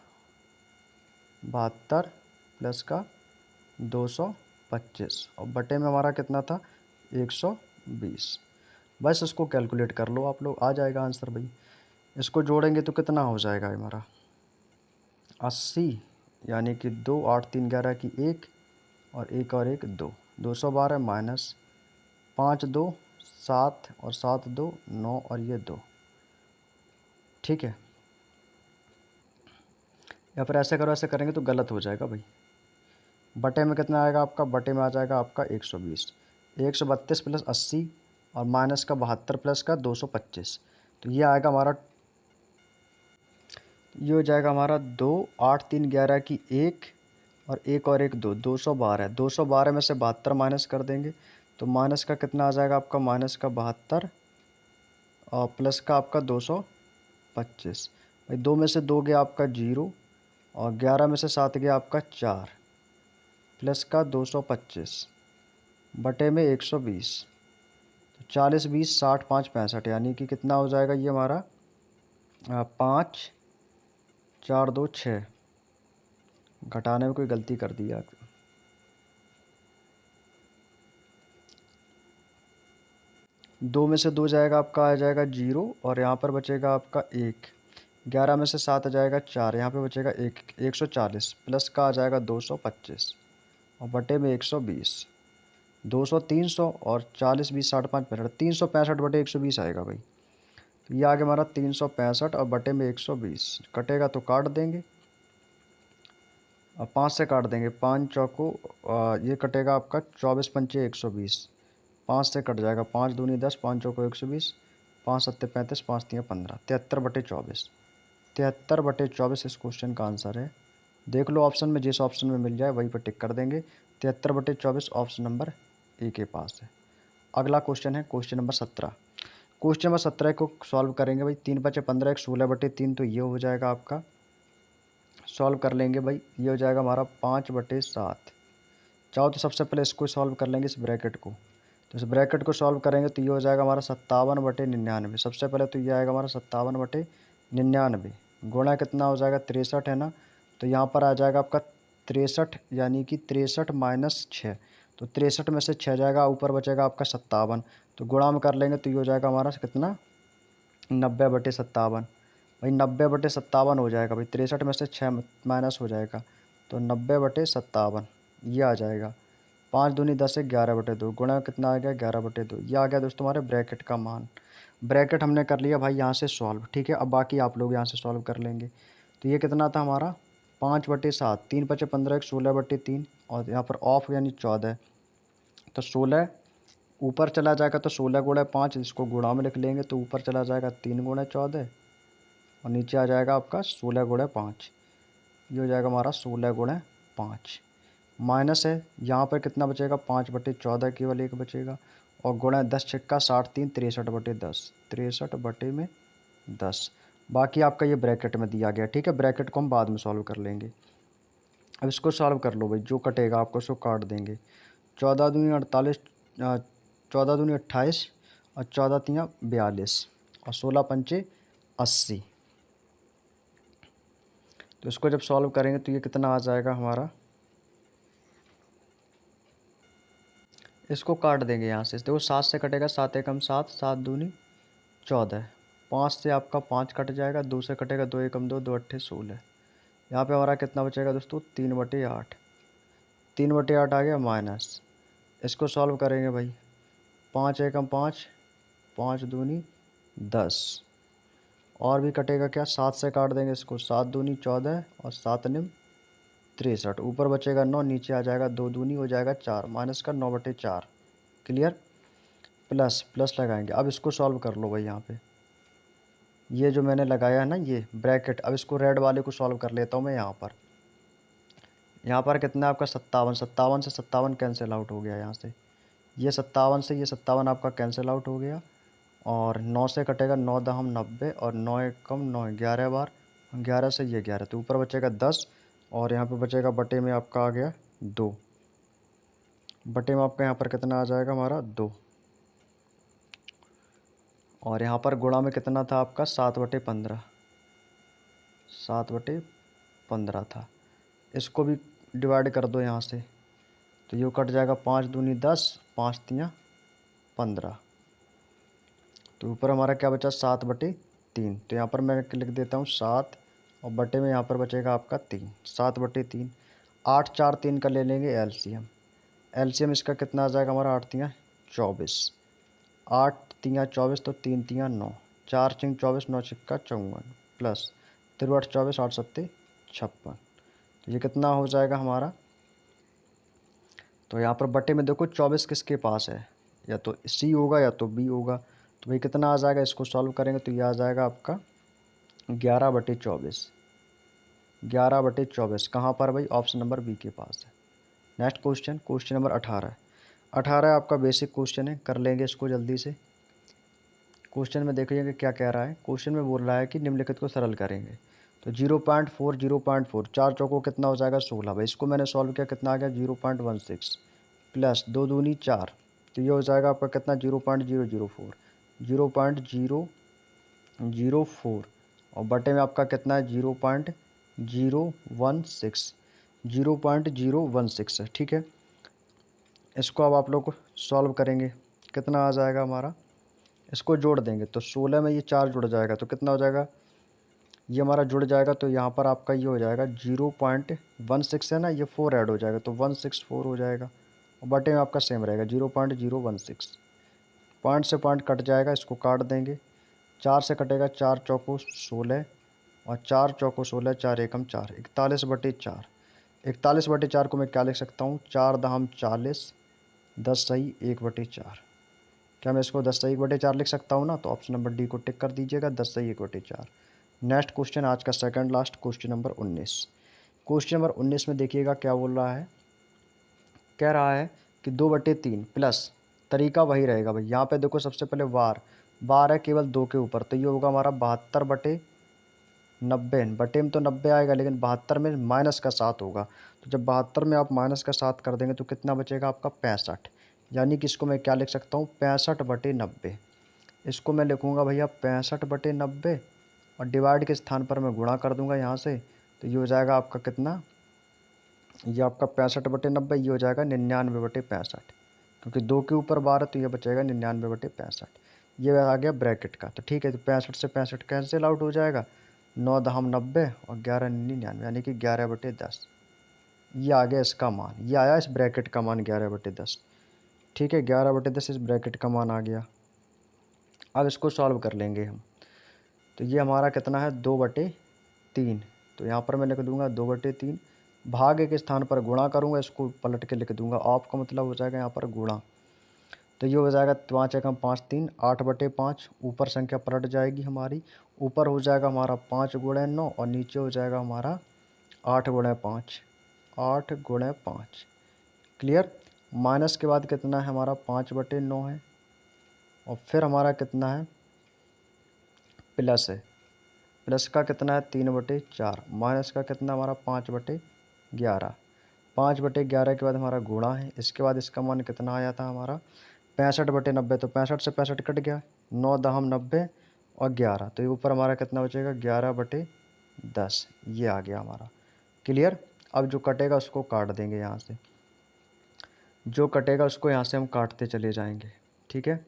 72 प्लस का 225, और बटे में हमारा कितना था? 120। बस इसको कैलकुलेट कर लो आप लोग, आ जाएगा आंसर भाई। इसको जोड़ेंगे तो कितना हो जाएगा हमारा? 80, यानी कि 2 8 3 11 की 1 और 1 और 1 2, 212 माइनस 5 2 7 और 7 2 9 और ये 2। ठीक है, या फिर ऐसे करो, ऐसे करेंगे तो गलत हो जाएगा भाई। बटे में कितना आएगा आपका? बटे में आ जाएगा आपका 120। 132 प्लस 80 और माइनस का 72 प्लस का 225, तो ये आएगा हमारा, ये हो जाएगा हमारा 2 8 3 11 की 1 और 1 2, 212। 212 में से 72 माइनस कर देंगे, तो माइनस का कितना आ जाएगा आपका? माइनस का 72 और प्लस का आपका 225। भाई 2 में से 2 गया आपका 0, और 11 में से 7 गया आपका 4, प्लस का 225 बटे में 120। तो तो 40 20 60 5 65, यानी कि कितना हो जाएगा ये हमारा 5 4 2 6। घटाने में कोई गलती कर दी आप। 2 में से 2 जाएगा आपका, आ जाएगा 0, और यहाँ पर बचेगा आपका 1। 11 में से 7 आ जाएगा 4, यहाँ पे बचेगा 1। 140 प्लस का आ जाएगा 225 और बटे में 120। 200 300 और 40 20 60 5 65, 365 बटे 120 आएगा भाई। तो ये आगे हमारा 365 और बटे में 120। कटेगा तो काट देंगे, अब 5 से काट देंगे। 5 चौको ये कटेगा आपका 24 पंचे 120। 5 से कट जाएगा, 5 दूनी 10, 5 चौको 120, 5 सत्ते 35, 5 तियाँ 15, 73 बटे 24। 73 बटे 24 इस क्वेश्चन का आंसर है। देख लो ऑप्शन में, जिस ऑप्शन में मिल जाए वहीं पर टिक कर देंगे। 73 बटे 24 ऑप्शन नंबर ए के पास है। अगला क्वेश्चन है क्वेश्चन नंबर 17। क्वेश्चन नंबर 17 को सॉल्व करेंगे भाई। 3 बचे 15, 1 16 बटे 3, तो ये हो जाएगा आपका। सॉल्व कर लेंगे भाई, ये हो जाएगा हमारा 5 बटे 7। चाहो तो सबसे पहले इसको सॉल्व कर लेंगे, इस ब्रैकेट को। तो इस ब्रैकेट को सॉल्व करेंगे तो ये हो जाएगा हमारा 57 बटे 99। सबसे पहले तो ये आएगा हमारा 57 बटे 99। गुणा कितना हो जाएगा 63 है ना, तो यहाँ पर आ जाएगा आपका 63, यानी कि 63 माइनस 6। तो 63 में से 6 जाएगा, ऊपर बचेगा आपका 57। तो गुणा में कर लेंगे तो ये हो जाएगा हमारा कितना 90 बटे 57। भाई 90 बटे 57 हो जाएगा भाई। 63 में से 6 माइनस हो जाएगा तो 90 बटे 57 ये आ जाएगा। 5 दूनी 10 है, 11 बटे 2। गुणा कितना आ गया 11 बटे 2। ये आ गया दोस्तों हमारे ब्रैकेट का मान। ब्रैकेट हमने कर लिया भाई यहाँ से सॉल्व, ठीक है। अब बाकी आप लोग यहाँ से सॉल्व कर लेंगे। तो ये कितना था हमारा 5 बटे 7, 3 बचे 15, 16 बटे 3, और यहाँ पर ऑफ यानी 14। तो 16 ऊपर चला जाएगा तो 16 गुणा 5, इसको गुणा में लिख लेंगे तो ऊपर चला जाएगा 3 गुणा 14, और नीचे आ जाएगा आपका 16 गुणा 5। ये हो जाएगा हमारा 16 गुणा 5। माइनस है, यहाँ पर कितना बचेगा 5 बटे 14, केवल एक बचेगा। और गुणा 10 छक्का 60 3, 63 बटे 10। 63 बटे में 10। बाकी आपका ये ब्रैकेट में दिया गया, ठीक है। ब्रैकेट को हम बाद में सॉल्व कर लेंगे। अब इसको सॉल्व कर लो भाई, जो कटेगा आपको उसको काट देंगे। 14 दूनी 48, 14 दूनी 28, और 14 तियाँ 42, और 16 पंचे 80। तो इसको जब सॉल्व करेंगे तो ये कितना आ जाएगा हमारा, इसको काट देंगे यहाँ से। देखो 7 से कटेगा, 7 एकम 7, 7 दूनी 14। 5 से आपका 5 कट जाएगा, 2 से कटेगा 2 एकम 2, 2 अट्ठे 16। यहाँ पे हमारा कितना बचेगा दोस्तों 3 बटे 8। 3 बटे 8 आ गया माइनस। इसको सॉल्व करेंगे भाई। 5 एकम 5, 5 दूनी 10, और भी कटेगा क्या, 7 से काट देंगे इसको। 7 दूनी 14 और 7 निम 63। ऊपर बचेगा 9, नीचे आ जाएगा 2 दूनी हो जाएगा 4, माइनस का 9 बटे 4। क्लियर। प्लस प्लस लगाएंगे। अब इसको सॉल्व कर लो भाई। यहाँ पे ये जो मैंने लगाया है ना ये ब्रैकेट, अब इसको रेड वाले को सॉल्व कर लेता हूँ मैं। यहाँ पर कितना है आपका 57। 57 से 57 कैंसिल आउट हो गया यहाँ से। ये 57 से ये 57 आपका कैंसिल आउट हो गया। और 9 से कटेगा 9 दहम 90, और 9 एकम 9, 11 बार 11 से ये 11, तो ऊपर बचेगा 10, और यहाँ पे बचेगा बटे में आपका आ गया 2। बटे में आपका यहाँ पर कितना आ जाएगा हमारा 2, और यहाँ पर गुणा में कितना था आपका 7 बटे 15। 7 बटे 15 था। इसको भी डिवाइड कर दो यहाँ से, तो ये कट जाएगा 5 दूनी 10, 5 तियाँ 15। तो ऊपर हमारा क्या बचा 7 बटे 3। तो यहाँ पर मैं लिख देता हूँ 7, और बटे में यहाँ पर बचेगा आपका 3। 7 बटे 3। 8 4 3 का ले लेंगे एलसीएम। एलसीएम इसका कितना आ जाएगा हमारा 8 तियाँ 24। 8 तियाँ 24, तो 3 तियाँ 9, 4 चिंग 24, 9 छिक्का 54, प्लस 3 24, 8 सत्ते 56। तो ये कितना हो जाएगा हमारा, तो यहाँ पर बटे में देखो 24 किसके पास है, या तो सी होगा या तो बी होगा। तो भाई कितना आ जाएगा, इसको सॉल्व करेंगे तो ये आ जाएगा आपका 11 बटे 24। 11 बटे 24 कहाँ पर भाई, ऑप्शन नंबर बी के पास है। Next question, question number 18। 18 आपका बेसिक क्वेश्चन है, कर लेंगे इसको जल्दी से। क्वेश्चन में देखिएगा क्या कह रहा है। क्वेश्चन में बोल रहा है कि निम्नलिखित को सरल करेंगे। तो 0.4 0.4, 4 चौकों कितना हो जाएगा 16। भाई इसको मैंने सॉल्व किया, कितना आ गया 0.16, प्लस 2 दूनी 4, तो ये हो जाएगा आपका कितना 0.004, 0.004 और बटे में आपका कितना है 0.016, 0.016 है। ठीक है, इसको अब आप लोग सॉल्व करेंगे, कितना आ जाएगा हमारा, इसको जोड़ देंगे तो 16 में ये 4 जुड़ जाएगा तो कितना हो जाएगा, ये हमारा जुड़ जाएगा तो यहाँ पर आपका ये हो जाएगा 0.16 है ना, ये 4 ऐड हो जाएगा तो 164 हो जाएगा और बटे में आपका सेम रहेगा 0.016। पॉइंट से पॉइंट कट जाएगा, इसको काट देंगे, 4 से कटेगा, 4 चौको 16 और 4 चौको 16, 4 एकम 4, 41/4। 41/4 को मैं क्या लिख सकता हूँ, 4 दहम 40, 10 सही 1/4। क्या मैं इसको 10 सही 1/4 लिख सकता हूँ ना, तो ऑप्शन नंबर डी को टिक कर दीजिएगा, 10 सही 1/4। नेक्स्ट क्वेश्चन आज का second last, question number 19। Question number 19 में देखिएगा क्या बोल रहा है, कह रहा है कि 2/3 प्लस, तरीका वही रहेगा भाई। यहाँ पे देखो सबसे पहले बार है केवल 2 के ऊपर, तो ये होगा हमारा 72/90। बटे में तो 90 आएगा लेकिन 72 में माइनस का 7 होगा, तो जब 72 में आप माइनस का 7 कर देंगे तो कितना बचेगा आपका 65। यानी कि इसको मैं क्या लिख सकता हूँ, 65/90। इसको मैं लिखूँगा भैया 65/90 और डिवाइड के स्थान पर मैं गुणा कर दूंगा यहाँ से, तो ये हो जाएगा आपका कितना, ये आपका 65/90, ये हो जाएगा 99/65, क्योंकि 2 के ऊपर 12 तो ये बचेगा 99/65। ये आ गया ब्रैकेट का। तो ठीक है, तो 65 से 65 कैंसिल आउट हो जाएगा, 9 दहम 90 और 11 99, यानी कि 11/10। ये आ गया इसका मान, ये आया इस ब्रैकेट का मान 11/10। ठीक है, 11/10 इस ब्रैकेट का मान आ गया। अब इसको सॉल्व कर लेंगे हम, तो ये हमारा कितना है 2/3। तो यहाँ पर मैं लिख दूंगा 2/3, भागे के स्थान पर गुणा करूँगा, इसको पलट के लिख दूंगा, ऑफ का मतलब हो जाएगा यहाँ पर गुणा। तो ये हो जाएगा 5 एकम 5 3, 8/5। ऊपर संख्या पलट जाएगी हमारी, ऊपर हो जाएगा हमारा 5 × 9 और नीचे हो जाएगा हमारा 8 × 5, 8 × 5। क्लियर। माइनस के बाद कितना है हमारा 5/9 है और फिर हमारा कितना है प्लस है, प्लस का कितना है 3/4, माइनस का कितना हमारा 5/11, 5/11 के बाद हमारा गुणा है, इसके बाद इसका मान कितना आया था हमारा 65/90, तो 65 से 65 कट गया, 9 दहम 90 और 11, तो ये ऊपर हमारा कितना बचेगा 11/10, ये आ गया हमारा। क्लियर। अब जो कटेगा उसको काट देंगे यहाँ से, जो कटेगा उसको यहाँ से हम काटते चले जाएंगे। ठीक है,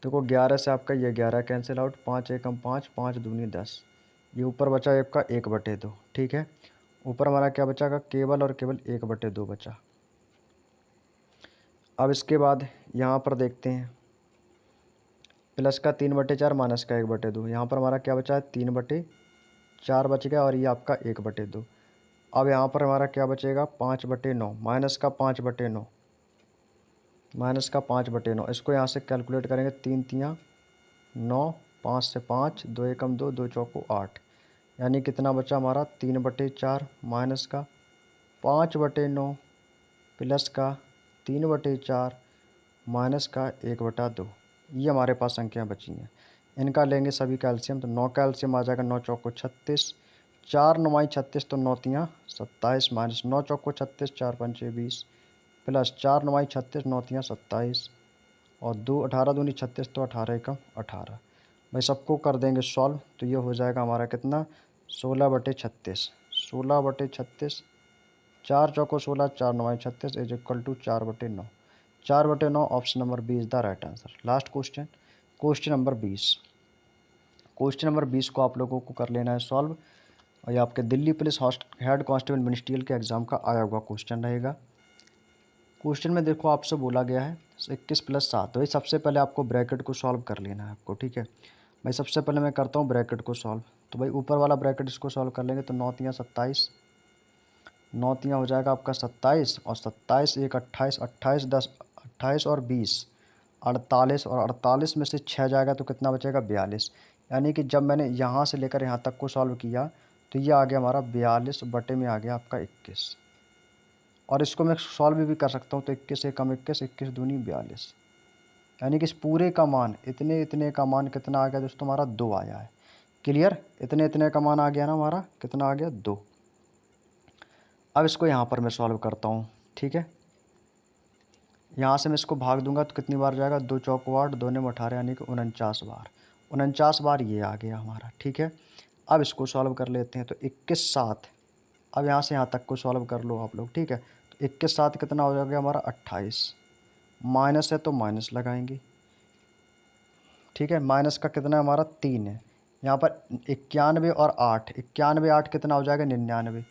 देखो 11 से आपका ये 11 कैंसिल आउट, 5 एकम 5, 5 दूनी 10, ये ऊपर बचा आपका 1/2। ठीक है, ऊपर हमारा क्या बचागा, केवल और केवल 1/2 बचा। अब इसके बाद यहाँ पर देखते हैं, प्लस का 3/4 माइनस का 1/2, यहाँ पर हमारा क्या बचा है 3/4 बच गया और ये आपका 1/2। अब यहाँ पर हमारा क्या बचेगा 5/9, माइनस का 5/9, माइनस का 5/9, इसको यहाँ से कैलकुलेट करेंगे, 3 तियाँ 9, 5 से 5, 2 एकम 2, 2 चौको 8, यानी कितना बचा हमारा 3/4 माइनस का 5/9 प्लस का 3/4 माइनस का 1/2। ये हमारे पास संख्या बची हैं, इनका लेंगे सभी कैल्शियम, तो 9 कैल्शियम आ जाएगा, 9 चौको 36, 4 9 36, तो 9 तियाँ 27, माइनस 9 चौको 36, 4 पंचे 20, प्लस 4 9 36, 9 तियाँ 27 और 2 18 दूनी 36, तो 18 एकम 18। भाई सबको कर देंगे सॉल्व, तो ये हो जाएगा हमारा कितना 16/36, 16/36, 4 चौको 16, 4 9 36 is equal to 4/9, 4/9। Option number B is the right answer. Last question, question number 20। Question number 20 को आप लोगों को कर लेना है सॉल्व, और ये आपके Delhi police head constable ministerial के एग्जाम का आया हुआ क्वेश्चन रहेगा। क्वेश्चन में देखो आपसे बोला गया है 21 + 7, तो भाई सबसे पहले आपको ब्रैकेट को सॉल्व कर लेना है आपको। ठीक है भाई, सबसे पहले मैं करता हूँ ब्रैकेट को सॉल्व, तो भाई ऊपर वाला ब्रैकेट इसको सॉल्व कर लेंगे, तो 9 तियाँ 27, 9 तियाँ हो जाएगा आपका 27 और 27 एक 28, 28 10 28 और 20 48, और 48 में से 6 जाएगा तो कितना बचेगा 42। यानी कि जब मैंने यहाँ से लेकर यहाँ तक को सॉल्व किया तो ये आ गया हमारा 42 बटे में आ गया आपका 21, और इसको मैं सॉल्व भी कर सकता हूँ, तो 21 एकम 21, 21 दूनी 42, यानी कि इस पूरे का मान इतने इतने का मान कितना आ गया दोस्तों हमारा 2 आया है। क्लियर, इतने इतने का मान आ गया ना हमारा, कितना आ गया 2। अब इसको यहाँ पर मैं सॉल्व करता हूँ। ठीक है, यहाँ से मैं इसको भाग दूंगा तो कितनी बार जाएगा, 2 चौक 8, 2 ने 18 यानी कि 49 बार। 49 बार ये आ गया हमारा, ठीक है। अब इसको सॉल्व कर लेते हैं। तो 21 7, अब यहाँ से यहाँ तक को सॉल्व कर लो आप लोग, ठीक है। तो 21 7 कितना हो जाएगा हमारा 28, माइनस है तो माइनस लगाएंगे, ठीक है। माइनस का कितना है हमारा 3 है। यहाँ पर 91 और 8, 91 8 कितना हो जाएगा 99,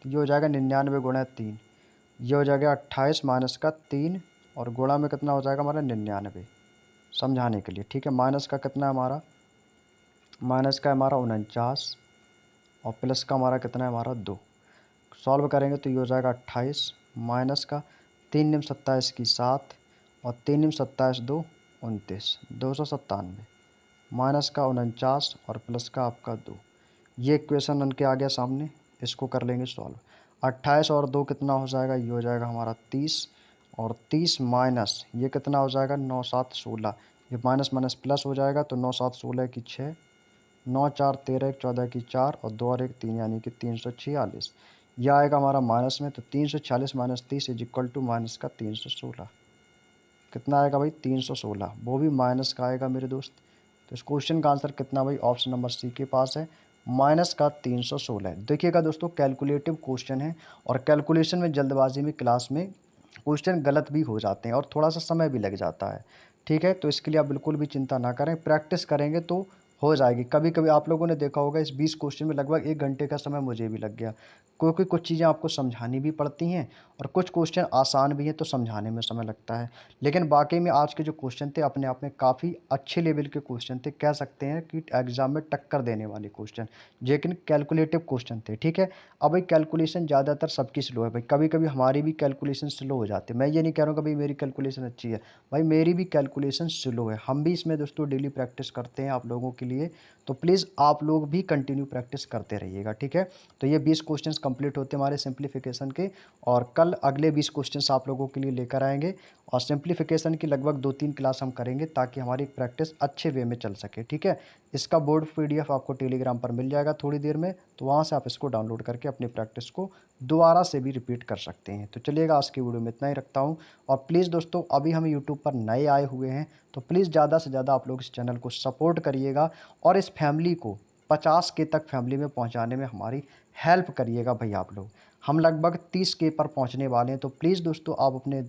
तो ये हो जाएगा 99 गुणा 3, ये हो जाएगा 28 माइनस का 3 और गुणा में कितना हो जाएगा हमारा 99, समझाने के लिए, ठीक है। माइनस का कितना है हमारा, माइनस का हमारा 49 और प्लस का हमारा कितना है हमारा 2। सॉल्व करेंगे तो ये हो जाएगा 28 माइनस का 3 निम 27 की 7 और 3 निम 27 2 29, 297 माइनस का 49 और प्लस का आपका 2। ये इक्वेशन बन के आ गया सामने, इसको कर लेंगे सॉल्व। 28 और 2 कितना हो जाएगा, ये हो जाएगा हमारा 30 और 30 माइनस ये कितना हो जाएगा 9 7 16, ये माइनस माइनस प्लस हो जाएगा तो 9 7 16 की 6, 9 4 13 1 14 की 4 और 2 और 1 3 यानी कि 346। यह आएगा हमारा माइनस में, तो 346 minus 30 is equal to minus का 316। कितना आएगा भाई 316, वो भी माइनस का आएगा मेरे दोस्त। तो इस क्वेश्चन का आंसर कितना भाई, ऑप्शन नंबर सी के पास है, माइनस का 316 है। देखिएगा दोस्तों कैलकुलेटिव क्वेश्चन है और कैलकुलेशन में जल्दबाजी में क्लास में क्वेश्चन गलत भी हो जाते हैं और थोड़ा सा समय भी लग जाता है, ठीक है। तो इसके लिए आप बिल्कुल भी चिंता ना करें, प्रैक्टिस करेंगे तो हो जाएगी। कभी कभी आप लोगों ने देखा होगा इस 20 क्वेश्चन में लगभग 1 घंटे का समय मुझे भी लग गया, क्योंकि कुछ चीज़ें आपको समझानी भी पड़ती हैं और कुछ क्वेश्चन आसान भी हैं तो समझाने में समय लगता है। लेकिन वाकई में आज के जो क्वेश्चन थे अपने आप में काफ़ी अच्छे लेवल के क्वेश्चन थे, कह सकते हैं कि एग्जाम में टक्कर देने वाले क्वेश्चन, लेकिन कैलकुलेटिव क्वेश्चन थे, ठीक है। अब भाई कैलकुलेशन ज़्यादातर सबकी स्लो है भाई, कभी कभी हमारी भी कैलकुलेशन स्लो हो जाती है। मैं ये नहीं कह रहा हूँ कि भाई मेरी कैलकुलेशन अच्छी है, भाई मेरी भी कैलकुलेशन स्लो है। हम भी इसमें दोस्तों डेली प्रैक्टिस करते हैं आप लोगों के लिए, तो प्लीज़ आप लोग भी कंटिन्यू प्रैक्टिस करते रहिएगा, ठीक है। तो ये 20 क्वेश्चंस कंप्लीट होते हैं हमारे सिंप्लीफिकेशन के, और कल अगले 20 क्वेश्चंस आप लोगों के लिए लेकर आएंगे और सिंप्लीफिकेशन की लगभग 2-3 क्लास हम करेंगे ताकि हमारी प्रैक्टिस अच्छे वे में चल सके, ठीक है। इसका बोर्ड पीडीएफ आपको टेलीग्राम पर मिल जाएगा थोड़ी देर में, तो वहाँ से आप इसको डाउनलोड करके अपनी प्रैक्टिस को दोबारा से भी रिपीट कर सकते हैं। तो चलिएगा आज की वीडियो में इतना ही रखता हूँ। और प्लीज़ दोस्तों अभी हम यूट्यूब पर नए आए हुए हैं, तो प्लीज़ ज़्यादा से ज़्यादा आप लोग इस चैनल को सपोर्ट करिएगा और इस फैमिली को 50 के तक फैमिली में पहुंचाने में हमारी हेल्प करिएगा भाई आप लोग। हम लगभग 30 के पर पहुंचने वाले हैं, तो प्लीज़ दोस्तों आप अपने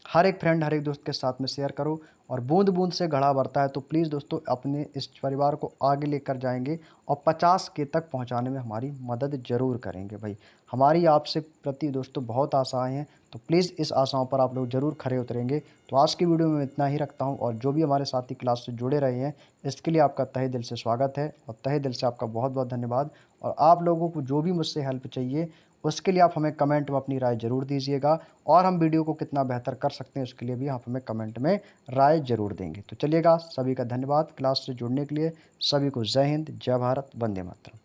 हर एक फ्रेंड हर एक दोस्त के साथ में शेयर करो। और बूंद बूंद से घड़ा भरता है, तो प्लीज़ दोस्तों अपने इस परिवार को आगे लेकर जाएंगे और 50 के तक पहुंचाने में हमारी मदद ज़रूर करेंगे भाई। हमारी आपसे प्रति दोस्तों बहुत आशाएं हैं, तो प्लीज़ इस आशाओं पर आप लोग ज़रूर खरे उतरेंगे। तो आज की वीडियो में इतना ही रखता हूं, और जो भी हमारे साथी क्लास से जुड़े रहे हैं इसके लिए आपका तहे दिल से स्वागत है और तहे दिल से आपका बहुत बहुत धन्यवाद। और आप लोगों को जो भी मुझसे हेल्प चाहिए उसके लिए आप हमें कमेंट में अपनी राय ज़रूर दीजिएगा, और हम वीडियो को कितना बेहतर कर सकते हैं उसके लिए भी आप हमें कमेंट में राय ज़रूर देंगे। तो चलिएगा, सभी का धन्यवाद क्लास से जुड़ने के लिए। सभी को जय हिंद, जय भारत, वंदे मातरम।